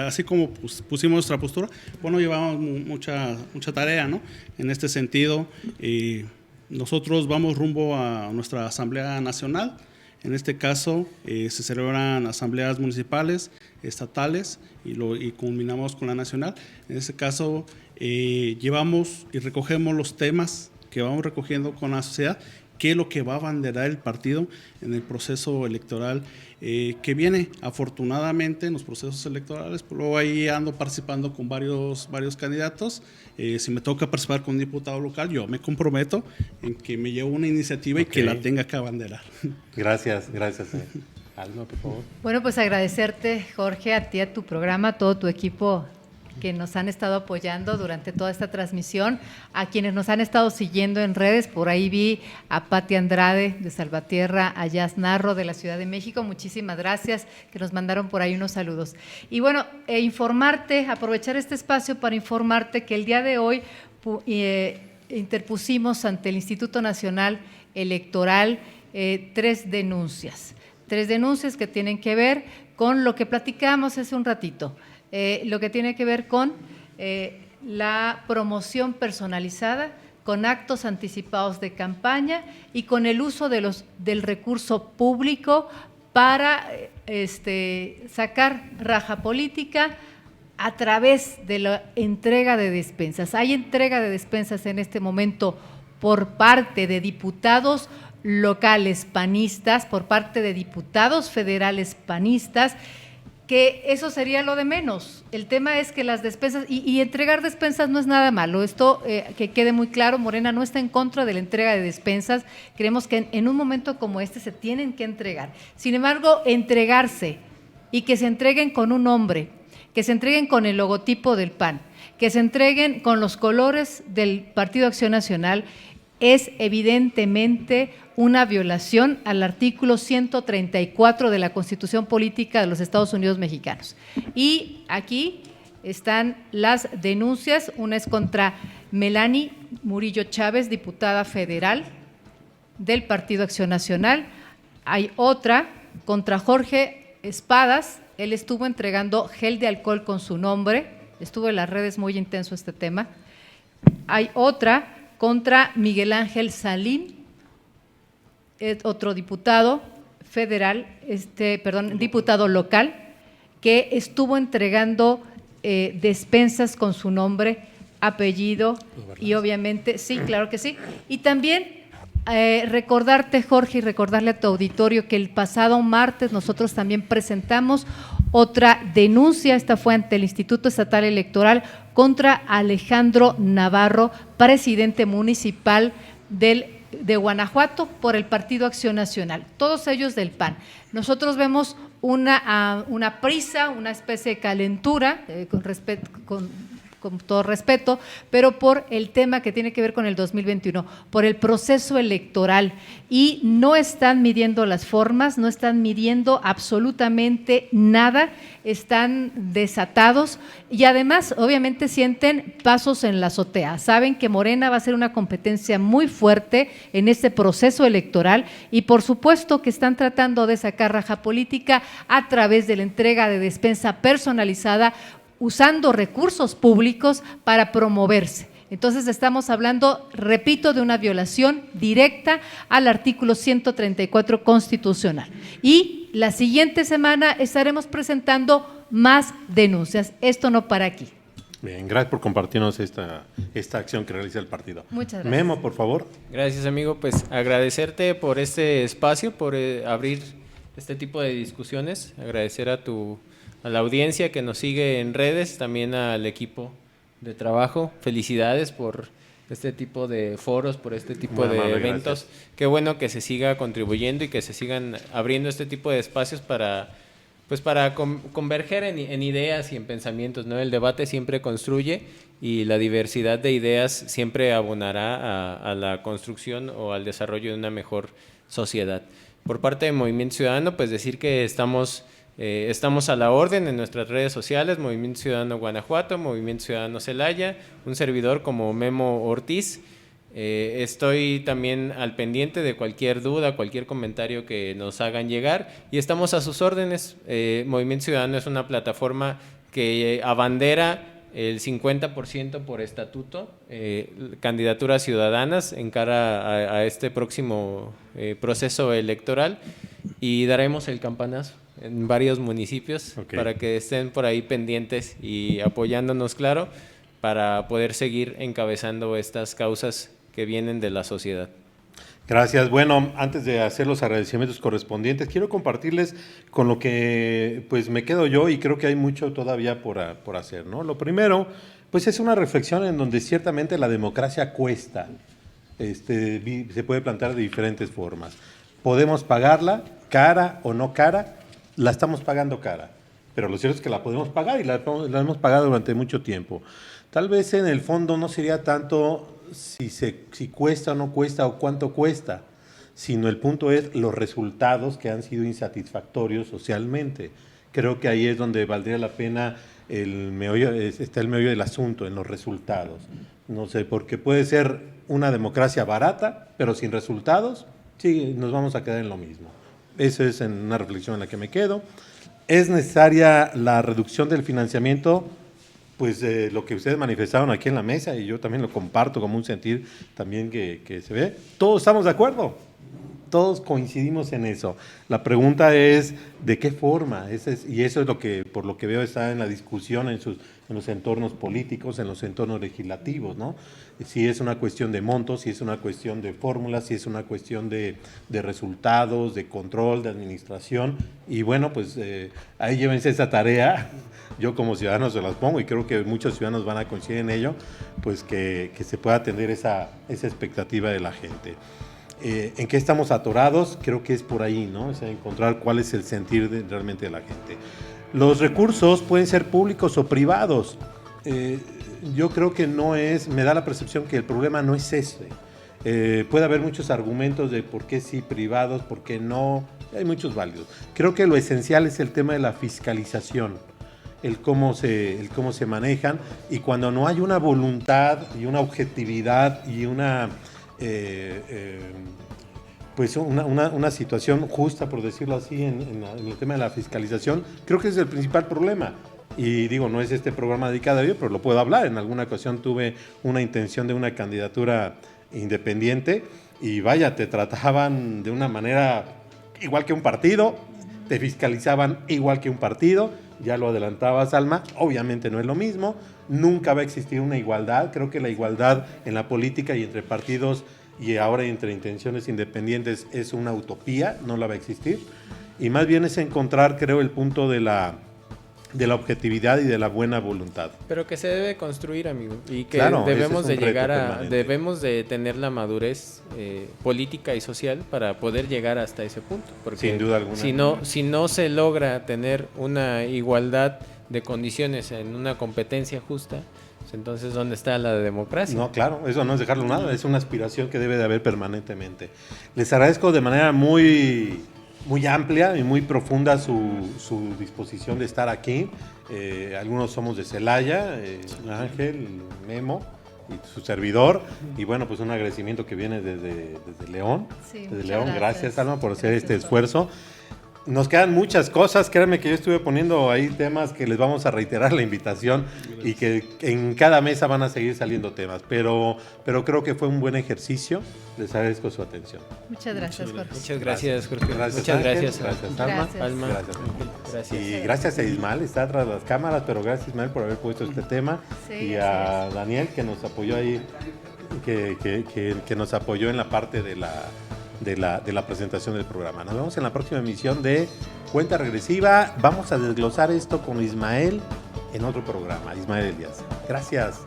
así como pusimos nuestra postura, bueno, llevamos mucha tarea, ¿no? En este sentido, nosotros vamos rumbo a nuestra Asamblea Nacional. En este caso, se celebran asambleas municipales, estatales, y culminamos con la nacional. En este caso, llevamos y recogemos los temas que vamos recogiendo con la sociedad, qué es lo que va a abanderar el partido en el proceso electoral que viene. Afortunadamente en los procesos electorales, pues luego ahí ando participando con varios candidatos. Si me toca participar con un diputado local, yo me comprometo en que me llevo una iniciativa y que la tenga que abanderar. Gracias. Alma, por favor. Bueno, pues agradecerte, Jorge, a ti, a tu programa, a todo tu equipo que nos han estado apoyando durante toda esta transmisión, a quienes nos han estado siguiendo en redes. Por ahí vi a Pati Andrade de Salvatierra, a Jazz Narro de la Ciudad de México, muchísimas gracias, que nos mandaron por ahí unos saludos. Y bueno, aprovechar este espacio para informarte que el día de hoy interpusimos ante el Instituto Nacional Electoral 3 denuncias que tienen que ver con lo que platicamos hace un ratito. Lo que tiene que ver con la promoción personalizada, con actos anticipados de campaña y con el uso del recurso público para sacar raja política a través de la entrega de despensas. Hay entrega de despensas en este momento por parte de diputados locales panistas, por parte de diputados federales panistas, que eso sería lo de menos. El tema es que las despensas, y entregar despensas no es nada malo, esto que quede muy claro, Morena no está en contra de la entrega de despensas, creemos que en un momento como este se tienen que entregar. Sin embargo, entregarse y que se entreguen con un nombre, que se entreguen con el logotipo del PAN, que se entreguen con los colores del Partido Acción Nacional, es evidentemente una violación al artículo 134 de la Constitución Política de los Estados Unidos Mexicanos. Y aquí están las denuncias, una es contra Melanie Murillo Chávez, diputada federal del Partido Acción Nacional, hay otra contra Jorge Espadas, él estuvo entregando gel de alcohol con su nombre, estuvo en las redes muy intenso este tema, hay otra contra Miguel Ángel Salín, otro diputado federal, diputado local, que estuvo entregando despensas con su nombre, apellido y obviamente, sí, claro que sí. Y también recordarte, Jorge, y recordarle a tu auditorio que el pasado martes nosotros también presentamos otra denuncia, esta fue ante el Instituto Estatal Electoral contra Alejandro Navarro, presidente municipal de Guanajuato por el Partido Acción Nacional, todos ellos del PAN. Nosotros vemos una prisa, una especie de calentura, con todo respeto, pero por el tema que tiene que ver con el 2021, por el proceso electoral, y no están midiendo las formas, no están midiendo absolutamente nada, están desatados y además obviamente sienten pasos en la azotea, saben que Morena va a ser una competencia muy fuerte en este proceso electoral y por supuesto que están tratando de sacar raja política a través de la entrega de despensa personalizada, usando recursos públicos para promoverse. Entonces estamos hablando, repito, de una violación directa al artículo 134 constitucional. Y la siguiente semana estaremos presentando más denuncias. Esto no para aquí. Bien, gracias por compartirnos esta acción que realiza el partido. Muchas gracias. Memo, por favor. Gracias, amigo. Pues agradecerte por este espacio, por abrir este tipo de discusiones. Agradecer a la audiencia que nos sigue en redes, también al equipo de trabajo. Felicidades por este tipo de foros, por este tipo de eventos. Gracias. Qué bueno que se siga contribuyendo y que se sigan abriendo este tipo de espacios para converger en ideas y en pensamientos, ¿no? El debate siempre construye y la diversidad de ideas siempre abonará a la construcción o al desarrollo de una mejor sociedad. Por parte de Movimiento Ciudadano, pues decir que estamos a la orden en nuestras redes sociales, Movimiento Ciudadano Guanajuato, Movimiento Ciudadano Celaya, un servidor como Memo Ortiz. Estoy también al pendiente de cualquier duda, cualquier comentario que nos hagan llegar y estamos a sus órdenes. Movimiento Ciudadano es una plataforma que abandera el 50% por estatuto, candidaturas ciudadanas en cara a este próximo proceso electoral y daremos el campanazo en varios municipios para que estén por ahí pendientes y apoyándonos, claro, para poder seguir encabezando estas causas que vienen de la sociedad. Gracias. Bueno, antes de hacer los agradecimientos correspondientes, quiero compartirles con lo que pues me quedo yo y creo que hay mucho todavía por hacer, ¿no? Lo primero, pues es una reflexión en donde ciertamente la democracia cuesta. Se puede plantear de diferentes formas. Podemos pagarla, cara o no cara, la estamos pagando cara, pero lo cierto es que la podemos pagar y la hemos pagado durante mucho tiempo. Tal vez en el fondo no sería tanto si cuesta o no cuesta o cuánto cuesta, sino el punto es los resultados que han sido insatisfactorios socialmente. Creo que ahí es donde valdría la pena está el meollo del asunto, en los resultados. No sé, porque puede ser una democracia barata, pero sin resultados, sí, nos vamos a quedar en lo mismo. Eso es en una reflexión en la que me quedo. ¿Es necesaria la reducción del financiamiento? Pues lo que ustedes manifestaron aquí en la mesa, y yo también lo comparto como un sentir también que se ve. Todos estamos de acuerdo. todos coincidimos en eso. La pregunta es, ¿de qué forma? Y eso es lo que, por lo que veo, está en la discusión en los entornos políticos, en los entornos legislativos, ¿no? Si es una cuestión de montos, si es una cuestión de fórmulas, si es una cuestión de resultados, de control, de administración. Y bueno, pues ahí llévense esa tarea. Yo como ciudadano se las pongo y creo que muchos ciudadanos van a coincidir en ello, pues que se pueda atender esa expectativa de la gente. ¿En qué estamos atorados? Creo que es por ahí, ¿no? O sea, encontrar cuál es el sentir realmente de la gente. Los recursos pueden ser públicos o privados. Yo creo que me da la percepción que el problema no es ese. Puede haber muchos argumentos de por qué sí privados, por qué no. Hay muchos válidos. Creo que lo esencial es el tema de la fiscalización, el cómo se manejan, y cuando no hay una voluntad y una objetividad y una situación justa, por decirlo así, en el tema de la fiscalización, creo que ese es el principal problema. Y digo, no es este programa dedicado a ello, pero lo puedo hablar. En alguna ocasión tuve una intención de una candidatura independiente y vaya, te trataban de una manera igual que un partido, te fiscalizaban igual que un partido. Ya lo adelantabas, Alma, obviamente no es lo mismo, nunca va a existir una igualdad. Creo que la igualdad en la política y entre partidos y ahora entre intenciones independientes es una utopía, no la va a existir. Y más bien es encontrar, creo, el punto de la objetividad y de la buena voluntad. Pero que se debe construir, amigo, y que claro, debemos de llegar permanente. debemos de tener la madurez política y social para poder llegar hasta ese punto, porque sin duda alguna. Si no se logra tener una igualdad de condiciones en una competencia justa, pues entonces ¿dónde está la democracia? No, claro, eso no es dejarlo nada, es una aspiración que debe de haber permanentemente. Les agradezco de manera muy amplia y muy profunda su disposición de estar aquí. Algunos somos de Celaya, Ángel, Memo y su servidor, y bueno, pues un agradecimiento que viene desde León. Sí, desde León, gracias. gracias, Alma, por hacer este esfuerzo. Nos quedan muchas cosas, créanme que yo estuve poniendo ahí temas que les vamos a reiterar la invitación y que en cada mesa van a seguir saliendo temas, pero creo que fue un buen ejercicio. Les agradezco su atención. Muchas gracias, Jorge. Muchas gracias, Jorge. Gracias, Muchas Ángel. gracias, Gracias, Alma. Gracias. Alma. Gracias, Ángel. Gracias. Y gracias a Ismael, está tras las cámaras, pero gracias, Ismael, por haber puesto este tema. Sí, Y a Daniel, que nos apoyó ahí, que nos apoyó en la parte de la presentación del programa. Nos vemos en la próxima emisión de Cuenta Regresiva. Vamos a desglosar esto con Ismael en otro programa, Ismael Elías. Gracias.